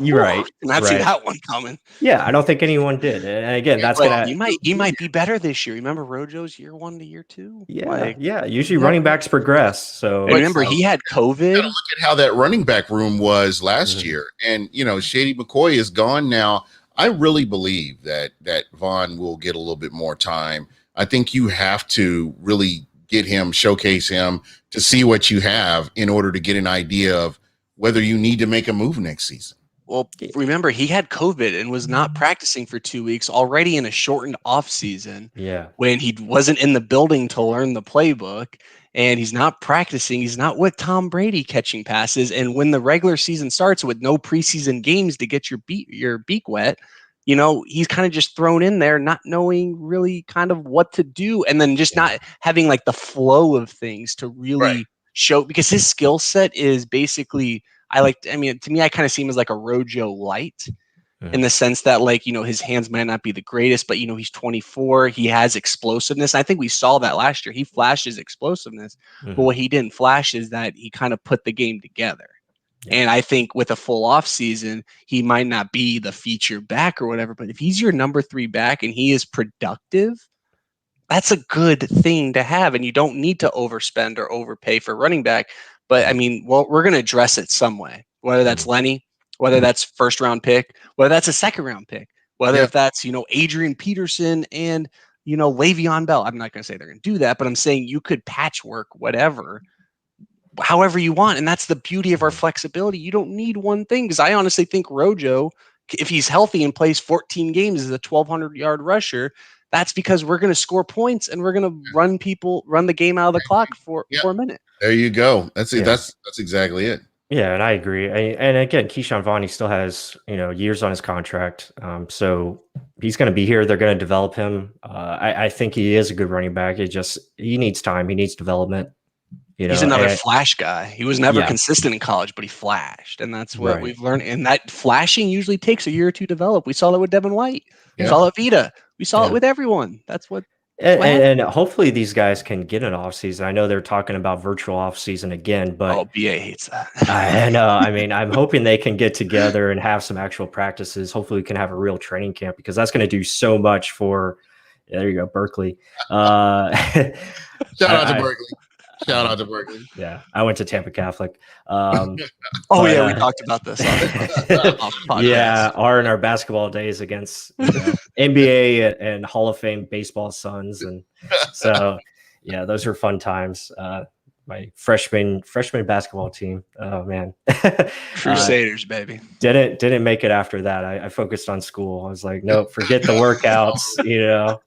you're right. Not see that one coming. Yeah, I don't think anyone did. And again, that's gonna he might be better this year. Remember Rojo's year 1 to year 2? Yeah. Usually running backs progress. So remember he had COVID. Look at how that running back room was last year, and Shady McCoy is gone now. I really believe that Vaughn will get a little bit more time. I think you have to really get him, showcase him to see what you have in order to get an idea of whether you need to make a move next season. Well, remember, he had COVID and was not practicing for 2 weeks already in a shortened off season. Yeah. When he wasn't in the building to learn the playbook, and he's not practicing. He's not with Tom Brady catching passes. And when the regular season starts with no preseason games to get your beak wet, he's kind of just thrown in there, not knowing really kind of what to do. And then just not having like the flow of things to really show, because his skill set is basically, to me, I kind of see him as like a Rojo light in the sense that his hands might not be the greatest, but he's 24. He has explosiveness. I think we saw that last year. He flashed his explosiveness, but what he didn't flash is that he kind of put the game together. And I think with a full off season, he might not be the feature back or whatever, but if he's your number 3 back and he is productive, that's a good thing to have. And you don't need to overspend or overpay for running back. But we're going to address it some way, whether that's Lenny, whether that's 1st round pick, whether that's a 2nd round pick, whether if that's, Adrian Peterson and, Le'Veon Bell. I'm not going to say they're going to do that, but I'm saying you could patchwork whatever, however you want. And that's the beauty of our flexibility. You don't need one thing, because I honestly think Rojo, if he's healthy and plays 14 games as a 1,200-yard rusher, that's because we're going to score points and we're going to run the game out of the clock for a minute. There you go. That's it. That's exactly it. Yeah, and I agree. And again, Keyshawn Vaughn, he still has years on his contract, so he's going to be here. They're going to develop him. I think he is a good running back. He needs time. He needs development. He's another flash guy. He was never consistent in college, but he flashed, and that's what we've learned. And that flashing usually takes a year or two to develop. We saw that with Devin White. We saw it with Vita. We saw it with everyone. That's what. And hopefully these guys can get an off season. I know they're talking about virtual off season again, but BA hates that. I know. I'm hoping they can get together and have some actual practices. Hopefully we can have a real training camp, because that's going to do so much for. There you go, Berkeley. Shout out to Berkeley. Shout out to Berkeley. Yeah, I went to Tampa Catholic. We talked about this. Our basketball days against NBA and Hall of Fame baseball sons, and so those were fun times. My freshman basketball team. Oh man, Crusaders, baby. Didn't make it after that. I focused on school. I was like, nope, forget the workouts.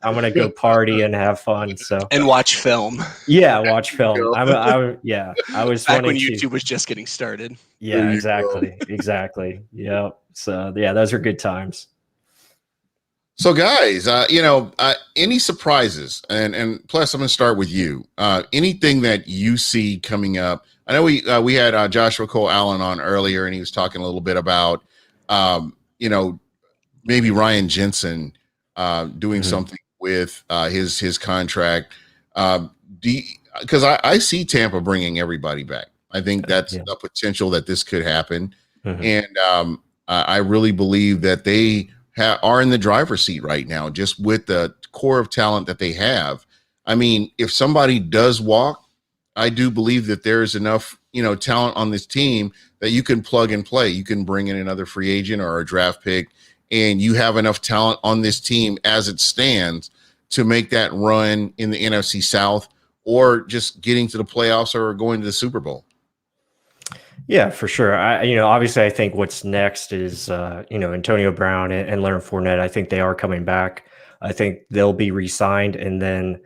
I'm gonna go party and have fun. So and watch film. Yeah, watch film. I was back when YouTube was just getting started. Yeah, exactly. Yeah. So those are good times. So guys, any surprises, and plus I'm going to start with you. Anything that you see coming up? I know we had Joshua Cole Allen on earlier, and he was talking a little bit about, maybe Ryan Jensen doing something with his contract. Because I see Tampa bringing everybody back. I think that's the potential that this could happen, and I really believe that they are in the driver's seat right now, just with the core of talent that they have. If somebody does walk, I do believe that there's enough, talent on this team that you can plug and play. You can bring in another free agent or a draft pick, and you have enough talent on this team as it stands to make that run in the NFC South, or just getting to the playoffs or going to the Super Bowl. Yeah, for sure. Obviously I think what's next is, Antonio Brown and Leonard Fournette. I think they are coming back. I think they'll be re-signed. And then,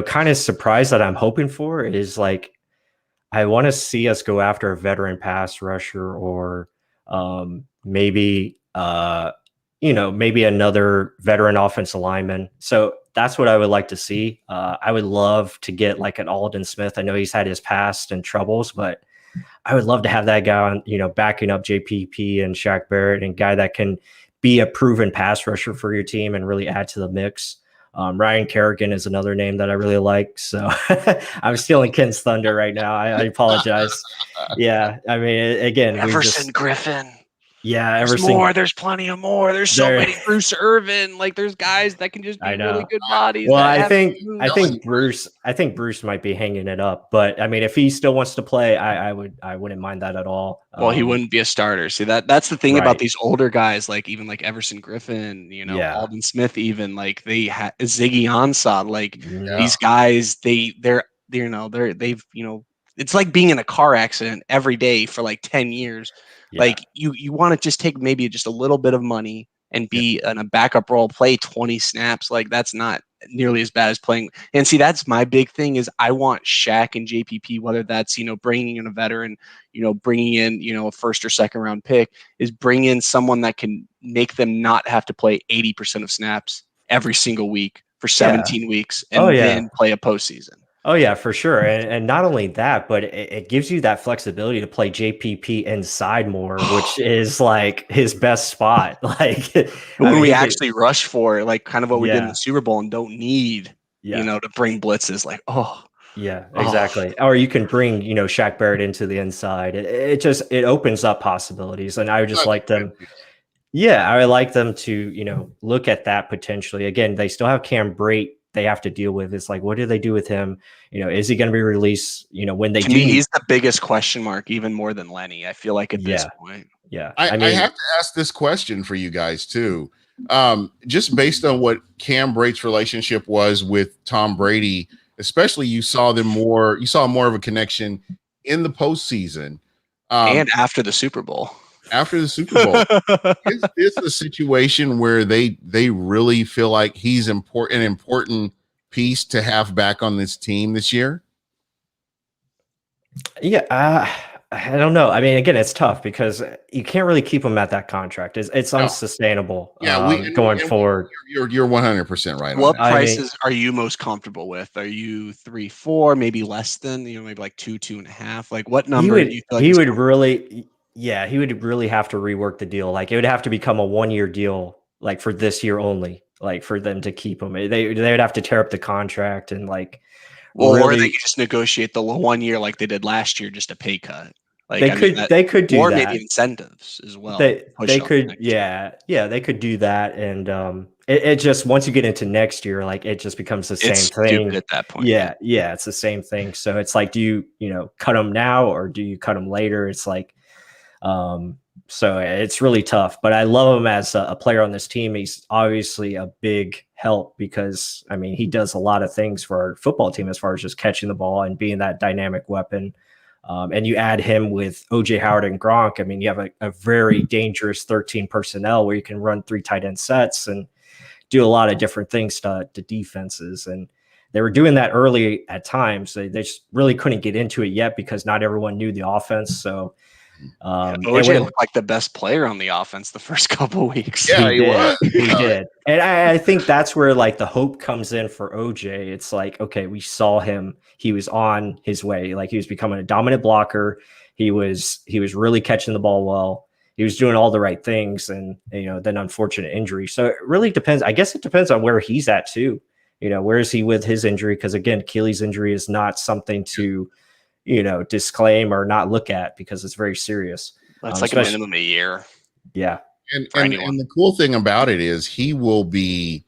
kind of surprised that I'm hoping for is like, I want to see us go after a veteran pass rusher or maybe maybe another veteran offensive lineman. So that's what I would like to see. I would love to get like an Alden Smith. I know he's had his past and troubles, but I would love to have that guy on, backing up JPP and Shaq Barrett, and guy that can be a proven pass rusher for your team and really add to the mix. Ryan Kerrigan is another name that I really like. So I'm stealing Ken's thunder right now. I apologize. Yeah. I mean, again, Everson Griffin. Yeah, there's more. There's plenty of more. There's so many. Bruce Irvin. Like, there's guys that can just be really good bodies. Well, I think Bruce might be hanging it up. But I mean, if he still wants to play, I wouldn't mind that at all. Well, he wouldn't be a starter. See, that's the thing about these older guys, like even like Everson Griffin, Alden Smith, even like they had Ziggy Ansah. Like these guys, they've it's like being in a car accident every day for like 10 years. Yeah. Like you want to just take maybe just a little bit of money and be in a backup role, play 20 snaps. Like that's not nearly as bad as playing. And see, that's my big thing is I want Shaq and JPP, whether that's, bringing in a veteran, bringing in, a first or second round pick, is bring in someone that can make them not have to play 80% of snaps every single week for 17 weeks and then play a postseason. Oh, yeah, for sure. And not only that, but it gives you that flexibility to play JPP inside more, which is like his best spot. Like when we actually rush for like kind of what we did in the Super Bowl and don't need, to bring blitzes like, Yeah, exactly. Or you can bring, Shaq Barrett into the inside. It opens up possibilities. And I would just like them. Yeah, I would like them to, look at that potentially. Again, they still have Cam Brate they have to deal with. It's like, what do they do with him? Is he going to be released? When they to me, he's the biggest question mark, even more than Lenny. I feel like at this point. Yeah. I have to ask this question for you guys too. Just based on what Cam Brate's relationship was with Tom Brady, especially you saw more of a connection in the postseason. And after the Super Bowl. After the Super Bowl, is this a situation where they really feel like he's an important piece to have back on this team this year? Yeah, I don't know. I mean, again, it's tough because you can't really keep him at that contract. It's unsustainable. Going forward. You're 100% right. What prices are you most comfortable with? Are you 3, 4, maybe less than maybe like 2, 2.5? Like what number? He would really have to rework the deal. Like it would have to become a 1-year deal, like for this year only, like for them to keep him. They would have to tear up the contract and like, or they could just negotiate the 1 year like they did last year, just a pay cut. Like they could do or that. Maybe incentives as well. They could, they could do that. And it just once you get into next year, like it just becomes the same thing at that point. Yeah, it's the same thing. So it's like, do you cut them now or do you cut them later? It's like, so it's really tough, but I love him as a player on this team. He's obviously a big help because I mean, he does a lot of things for our football team as far as just catching the ball and being that dynamic weapon. And you add him with OJ Howard and Gronk. I mean, you have a very dangerous 13 personnel where you can run 3 tight end sets and do a lot of different things to defenses. And they were doing that early at times. They just really couldn't get into it yet because not everyone knew the offense. So OJ looked like the best player on the offense the first couple of weeks. Yeah, he did. And I think that's where like the hope comes in for OJ. It's like, okay, we saw him. He was on his way. Like he was becoming a dominant blocker. He was really catching the ball well. He was doing all the right things and, then unfortunate injury. So it really depends. I guess it depends on where he's at too. Where is he with his injury? Because again, Achilles injury is not something to, disclaim or not look at because it's very serious. That's like a minimum a year. Yeah. And the cool thing about it is he will be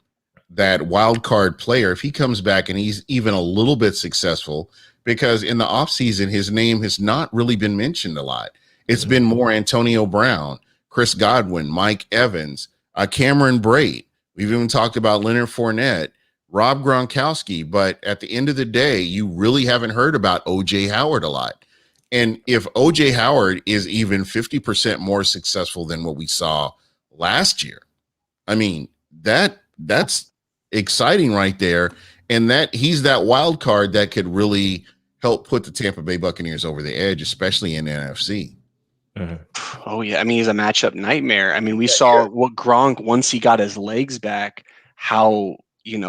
that wild card player if he comes back and he's even a little bit successful, because in the offseason, his name has not really been mentioned a lot. It's been more Antonio Brown, Chris Godwin, Mike Evans, Cameron Brate. We've even talked about Leonard Fournette, Rob Gronkowski, but at the end of the day, you really haven't heard about OJ Howard a lot. And if OJ Howard is even 50% more successful than what we saw last year, I mean, that's exciting right there. And that he's that wild card that could really help put the Tampa Bay Buccaneers over the edge, especially in the NFC. Oh yeah, I mean he's a matchup nightmare. I mean we saw what Gronk once he got his legs back, how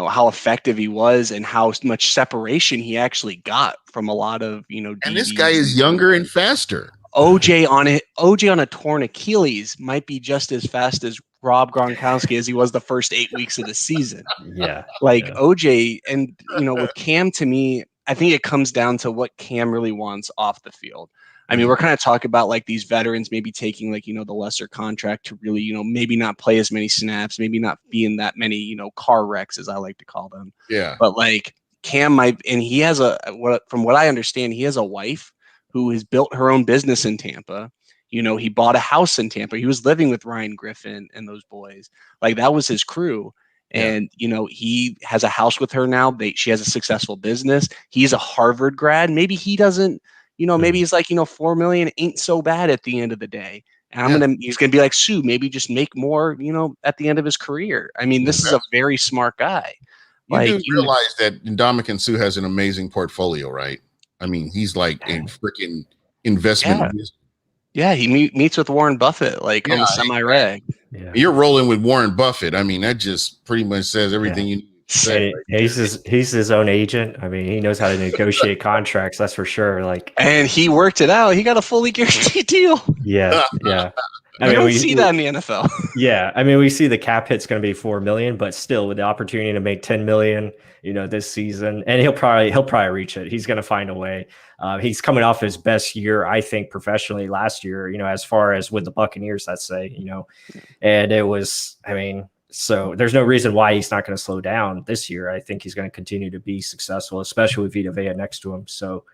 how effective he was and how much separation he actually got from a lot of And this guy is younger and faster. OJ on a torn Achilles might be just as fast as Rob Gronkowski as he was the first 8 weeks of the season. Yeah, OJ and with Cam, to me, I think it comes down to what Cam really wants off the field. I mean, we're kind of talking about like these veterans maybe taking like, the lesser contract to really, maybe not play as many snaps, maybe not be in that many, car wrecks, as I like to call them. Yeah. But like Cam might, and he has from what I understand, he has a wife who has built her own business in Tampa. He bought a house in Tampa. He was living with Ryan Griffin and those boys. Like that was his crew. And, he has a house with her now. She has a successful business. He's a Harvard grad. Maybe he doesn't, maybe he's like, 4 million ain't so bad at the end of the day. And he's going to be like, Sue, maybe just make more, at the end of his career. I mean, this is a very smart guy. You do realize that Ndamukong Suh has an amazing portfolio, right? I mean, he's like a freaking investment. Yeah, he meets with Warren Buffett on the semi-reg. Yeah. You're rolling with Warren Buffett. I mean, that just pretty much says everything you need to say. He's his own agent. I mean, he knows how to negotiate contracts. That's for sure. And he worked it out. He got a fully guaranteed deal. Yeah. I mean, we see that in the NFL. Yeah, I mean, we see the cap hit's going to be 4 million, but still, with the opportunity to make 10 million, this season, and he'll probably reach it. He's going to find a way. He's coming off his best year, I think, professionally last year. As far as with the Buccaneers, let's say, and it was. I mean, so there's no reason why he's not going to slow down this year. I think he's going to continue to be successful, especially with Vita Vea next to him. So.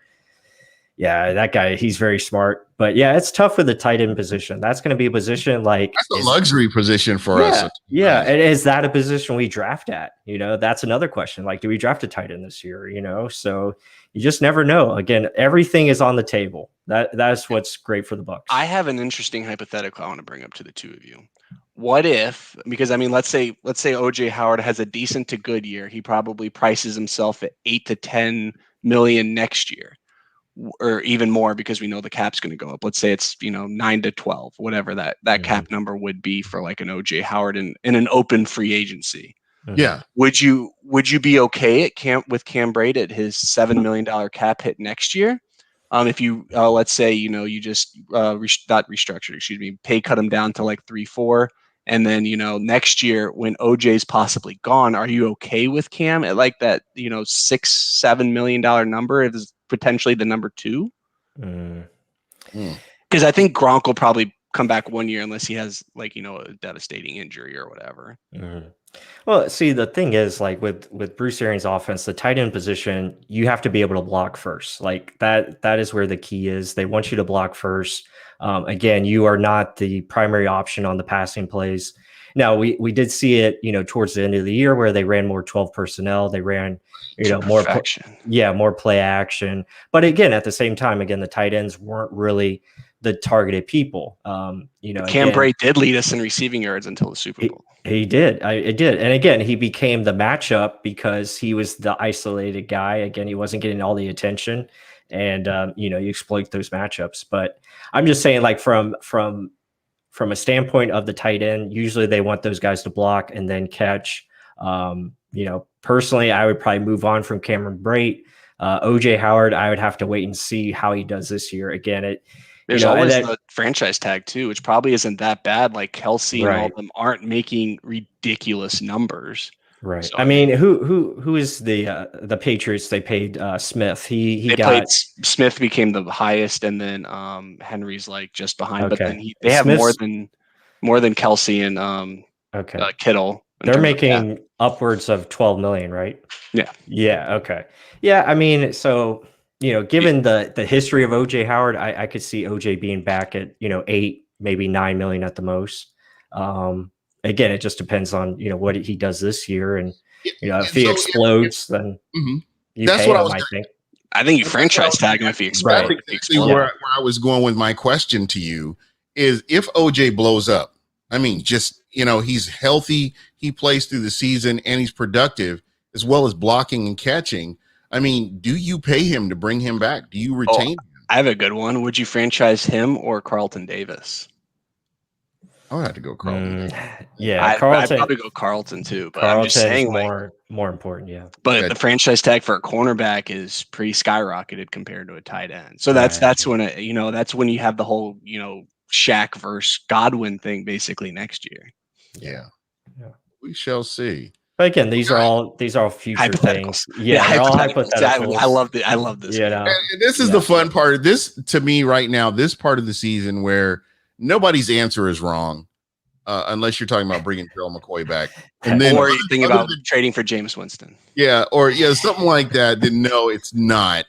Yeah, that guy, he's very smart. But yeah, it's tough with the tight end position. That's going to be a position that's a luxury position for us. Yeah. And is that a position we draft at? That's another question. Do we draft a tight end this year? So you just never know. Again, everything is on the table. That's what's great for the Bucs. I have an interesting hypothetical I want to bring up to the two of you. What if, because I mean, let's say OJ Howard has a decent to good year. He probably prices himself at 8 to 10 million next year. Or even more because we know the cap's going to go up. Let's say it's 9 to 12, whatever that cap number would be for like an OJ Howard in an open free agency. Yeah. Would you be okay with Cam Brate at his $7 million cap hit next year? If you let's say you just not restructured, pay cut him down to like 3-4, and then next year when OJ's possibly gone, are you okay with Cam at like that $6-7 million number? If it's potentially the number 2, because I think Gronk will probably come back 1 year unless he has a devastating injury or whatever. Well, see, the thing is, with Bruce Arians' offense, the tight end position, you have to be able to block first. That is where the key is. They want you to block first. Again, you are not the primary option on the passing plays. Now, we did see it, towards the end of the year where they ran more 12 personnel. They ran, more more play action. But again, at the same time, the tight ends weren't really the targeted people. Cam Brate did lead us in receiving yards until the Super Bowl. He did. It did. And again, he became the matchup because he was the isolated guy. Again, he wasn't getting all the attention. And, you exploit those matchups. But I'm just saying, from a standpoint of the tight end, usually they want those guys to block and then catch. Personally, I would probably move on from Cameron Brate. OJ Howard, I would have to wait and see how he does this year. Again, there's always the franchise tag too, which probably isn't that bad. Like Kelsey and all of them aren't making ridiculous numbers. Right. So, I mean, who is the Patriots? They paid Smith. Smith became the highest, and then Henry's just behind. Okay. But then they have more than Kelsey and Kittle. They're making upwards of 12 million, right? Yeah. Yeah. Okay. Yeah. I mean, so given the history of OJ Howard, I could see OJ being back at 8, maybe 9 million at the most. Again, it just depends on what he does this year, and if he explodes, then that's what I think. I think you franchise tag him if he explodes. Right. Where I was going with my question to you is, if OJ blows up, I mean, just he's healthy, he plays through the season, and he's productive as well as blocking and catching. I mean, do you pay him to bring him back? Do you retain him? I have a good one. Would you franchise him or Carlton Davis? I would have to go Carlton. Yeah, I'd probably go Carlton too. But I'm just saying, more important. Yeah, but the franchise tag for a cornerback is pretty skyrocketed compared to a tight end. So that's when that's when you have the whole Shaq versus Godwin thing basically next year. Yeah. We shall see. But again, these are all future things. Yeah, they're all hypotheticals. I love this. And this is the fun part. This to me right now, this part of the season where nobody's answer is wrong, unless you're talking about bringing Gerald McCoy back, and then or you think about trading for Jameis Winston. Yeah, or something like that. Then no, it's not.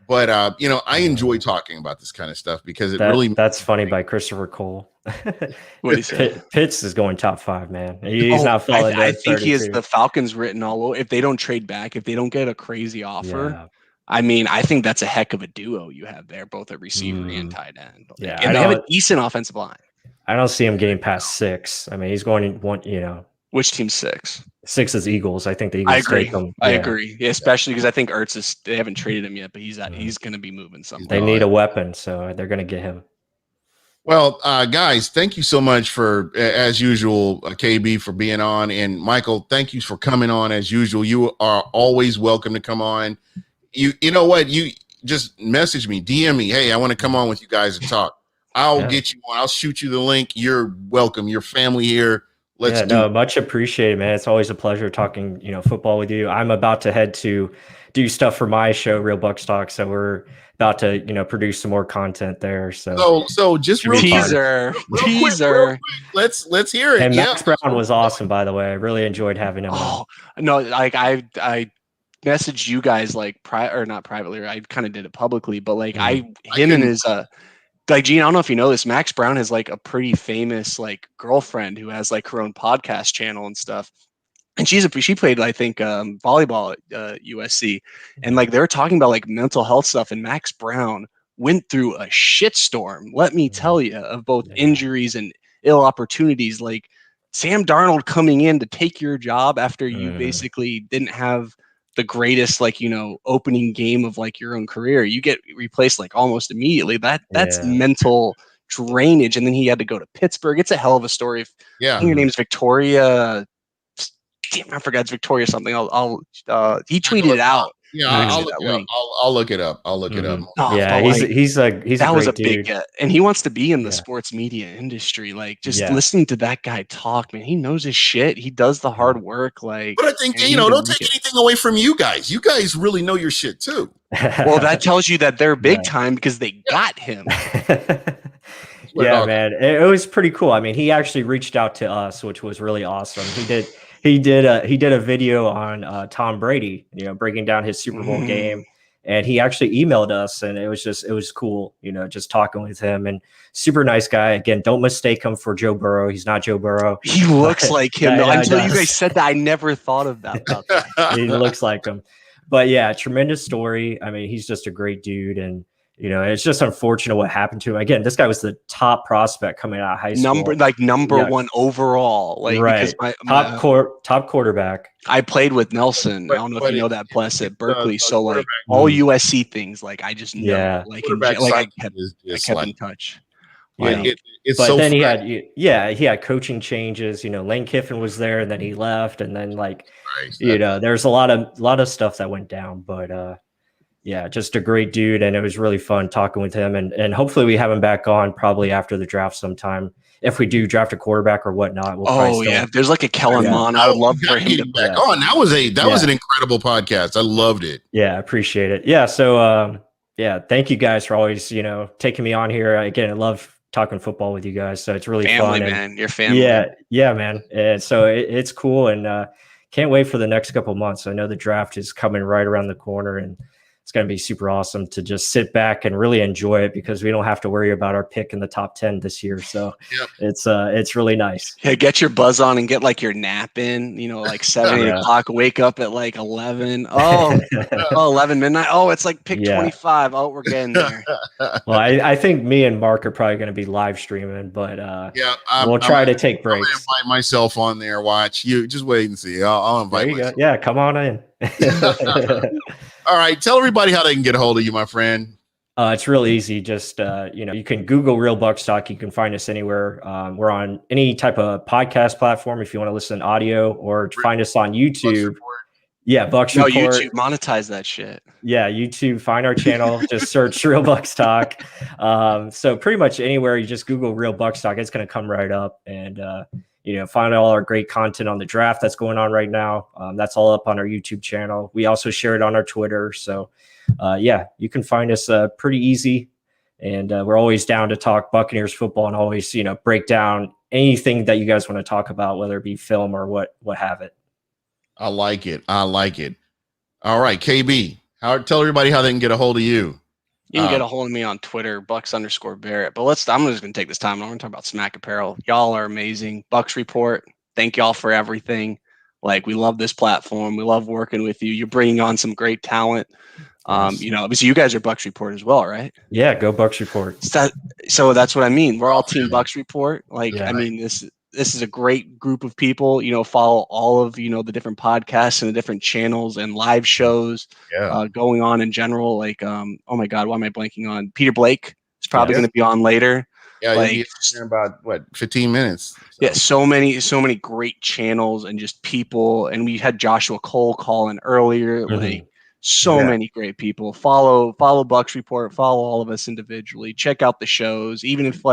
But I enjoy talking about this kind of stuff because that's funny by Christopher Cole. What he said? Pitts is going top 5, man. He's not falling. I think he has the Falcons written all over. If they don't trade back, if they don't get a crazy offer, I mean, I think that's a heck of a duo you have there, both at receiver and tight end. And they have a decent offensive line. I don't see him getting past 6. I mean, he's going Which team's 6? 6 is Eagles. I think the Eagles take him. I agree. Yeah, especially because I think Ertz they haven't traded him yet, but he's going to be moving somewhere. They need a weapon, so they're going to get him. Well, guys, thank you so much for, as usual, KB for being on, and Michael, thank you for coming on as usual. You are always welcome to come on. You know what? You just message me, DM me. Hey, I want to come on with you guys and talk. I'll get you on. I'll shoot you the link. You're welcome. Your family here. Much appreciated, man. It's always a pleasure talking, football with you. I'm about to head to do stuff for my show, Real Bucs Talk. So we're about to, produce some more content there. So just teaser. Real quick. Let's hear it. And Max Brown was awesome, by the way. I really enjoyed having him. No, like I messaged you guys not privately. I kind of did it publicly, but and his Gene, I don't know if you know this, Max Brown has like a pretty famous girlfriend who has her own podcast channel and stuff. And she played, I think, volleyball at USC, and they were talking about mental health stuff. And Max Brown went through a shitstorm, let me tell you, of both injuries and ill opportunities. Like Sam Darnold coming in to take your job after you basically didn't have the greatest opening game of your own career. You get replaced almost immediately. That's mental drainage. And then he had to go to Pittsburgh. It's a hell of a story. I think her name's Victoria. Damn, I forgot, it's Victoria something. He tweeted it out. Yeah, I'll look it up. I'll look it up. Yeah, he's that was a big get, and he wants to be in the sports media industry. Listening to that guy talk, man, he knows his shit. He does the hard work. But I think don't take anything away from you guys. You guys really know your shit too. Well, that tells you that they're big time because they got him. Yeah, man, it was pretty cool. I mean, he actually reached out to us, which was really awesome. He did a video on Tom Brady, breaking down his Super Bowl game, and he actually emailed us, and it was cool, just talking with him, and super nice guy. Again, don't mistake him for Joe Burrow. He's not Joe Burrow. He looks like him. Until you guys said that, I never thought of that. He looks like him, but yeah, tremendous story. I mean, he's just a great dude, and it's just unfortunate what happened to him. Again, this guy was the top prospect coming out of high school. Number one overall. Right. Because top quarterback. I played with Nelson. I don't know if you know that bless at Berkeley. So all USC things, I just know. I kept in touch. It's but so then he had coaching changes. Lane Kiffin was there, and then he left, and then there's a lot of stuff that went down, but yeah, just a great dude, and it was really fun talking with him, and hopefully we have him back on probably after the draft sometime. If we do draft a quarterback or whatnot, we'll if there's a Kellen Mond, I would love for him to back on. That was an incredible podcast. I loved it. Yeah, appreciate it. Yeah, so thank you guys for always taking me on here. Again, I love talking football with you guys, so it's really family, fun. Man, your family. Yeah, man. And so it's cool, and can't wait for the next couple months. I know the draft is coming right around the corner, and it's it's going to be super awesome to just sit back and really enjoy it because we don't have to worry about our pick in the top 10 this year. So it's really nice. Yeah, get your buzz on and get like your nap in, like 7, 8 o'clock, wake up at like 11. Oh, 11 midnight. Oh, it's like pick 25. Oh, we're getting there. Well, I think me and Mark are probably going to be live streaming, but we'll try to take breaks. I'm gonna invite myself on there. Watch you. Just wait and see. I'll invite you. Myself. Yeah, come on in. All right, tell everybody how they can get a hold of you, my friend. It's real easy. Just you can Google Real Bucs Talk. You can find us anywhere. We're on any type of podcast platform if you want to listen to audio, or find us on YouTube. Bucs Report. YouTube, monetize that shit. Yeah, YouTube. Find our channel. Just search Real Bucs Talk. So pretty much anywhere you just Google Real Bucs Talk, it's going to come right up, and find all our great content on the draft that's going on right now. That's all up on our YouTube channel. We also share it on our Twitter. So, you can find us pretty easy. And we're always down to talk Buccaneers football and always, break down anything that you guys want to talk about, whether it be film or what have it. I like it. All right, KB, tell everybody how they can get a hold of you. You can get a hold of me on Twitter, Bucs_Barrett. But I'm just going to take this time. I'm going to talk about Smack Apparel. Y'all are amazing. Bucs Report. Thank y'all for everything. Like, we love this platform. We love working with you. You're bringing on some great talent. Obviously you guys are Bucs Report as well, right? Yeah, go Bucs Report. So that's what I mean. We're all team Bucs Report. This is a great group of people. Follow all of the different podcasts and the different channels and live shows going on in general. Like, oh my God, why am I blanking on Peter Blake? Is probably going to be on later. Yeah, like, in about 15 minutes. So. Yeah, so many great channels and just people. And we had Joshua Cole call in earlier. Mm-hmm. So many great people. Follow Bucs Report. Follow all of us individually. Check out the shows. Even if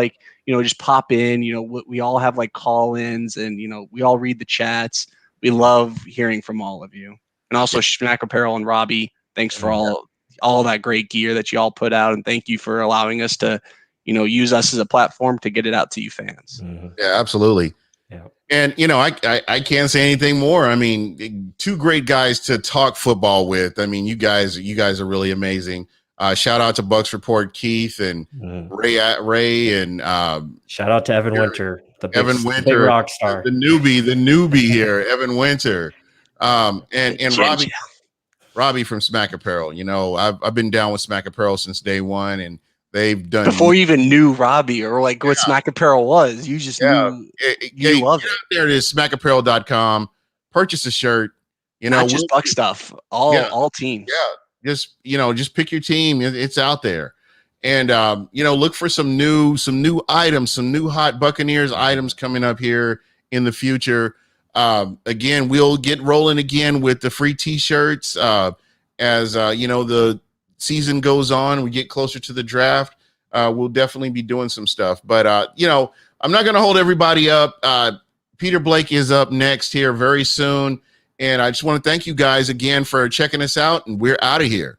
just pop in. We all have like call-ins, and we all read the chats. We love hearing from all of you. And also Smack Apparel and Robbie. Thanks for all that great gear that you all put out, and thank you for allowing us to use us as a platform to get it out to you fans. Mm-hmm. Yeah, absolutely. Yeah. And I can't say anything more. I mean, two great guys to talk football with. I mean, you guys are really amazing. Shout out to Bucs Report Keith and Ray and shout out to Evan Winter, the big rock star, the newbie here, Evan Winter, and Robbie from Smack Apparel. I've been down with Smack Apparel since day one, and they've done before you even knew Robbie or like what Smack Apparel was. You just knew you love it. There it is, smackapparel.com. Purchase a shirt. Not just Buck stuff. All teams. Yeah, just pick your team. It's out there, and look for some new items, some new hot Buccaneers items coming up here in the future. Again, we'll get rolling again with the free T-shirts as the season goes on, we get closer to the draft. We'll definitely be doing some stuff, but I'm not going to hold everybody up. Peter Blake is up next here very soon. And I just want to thank you guys again for checking us out, and we're out of here.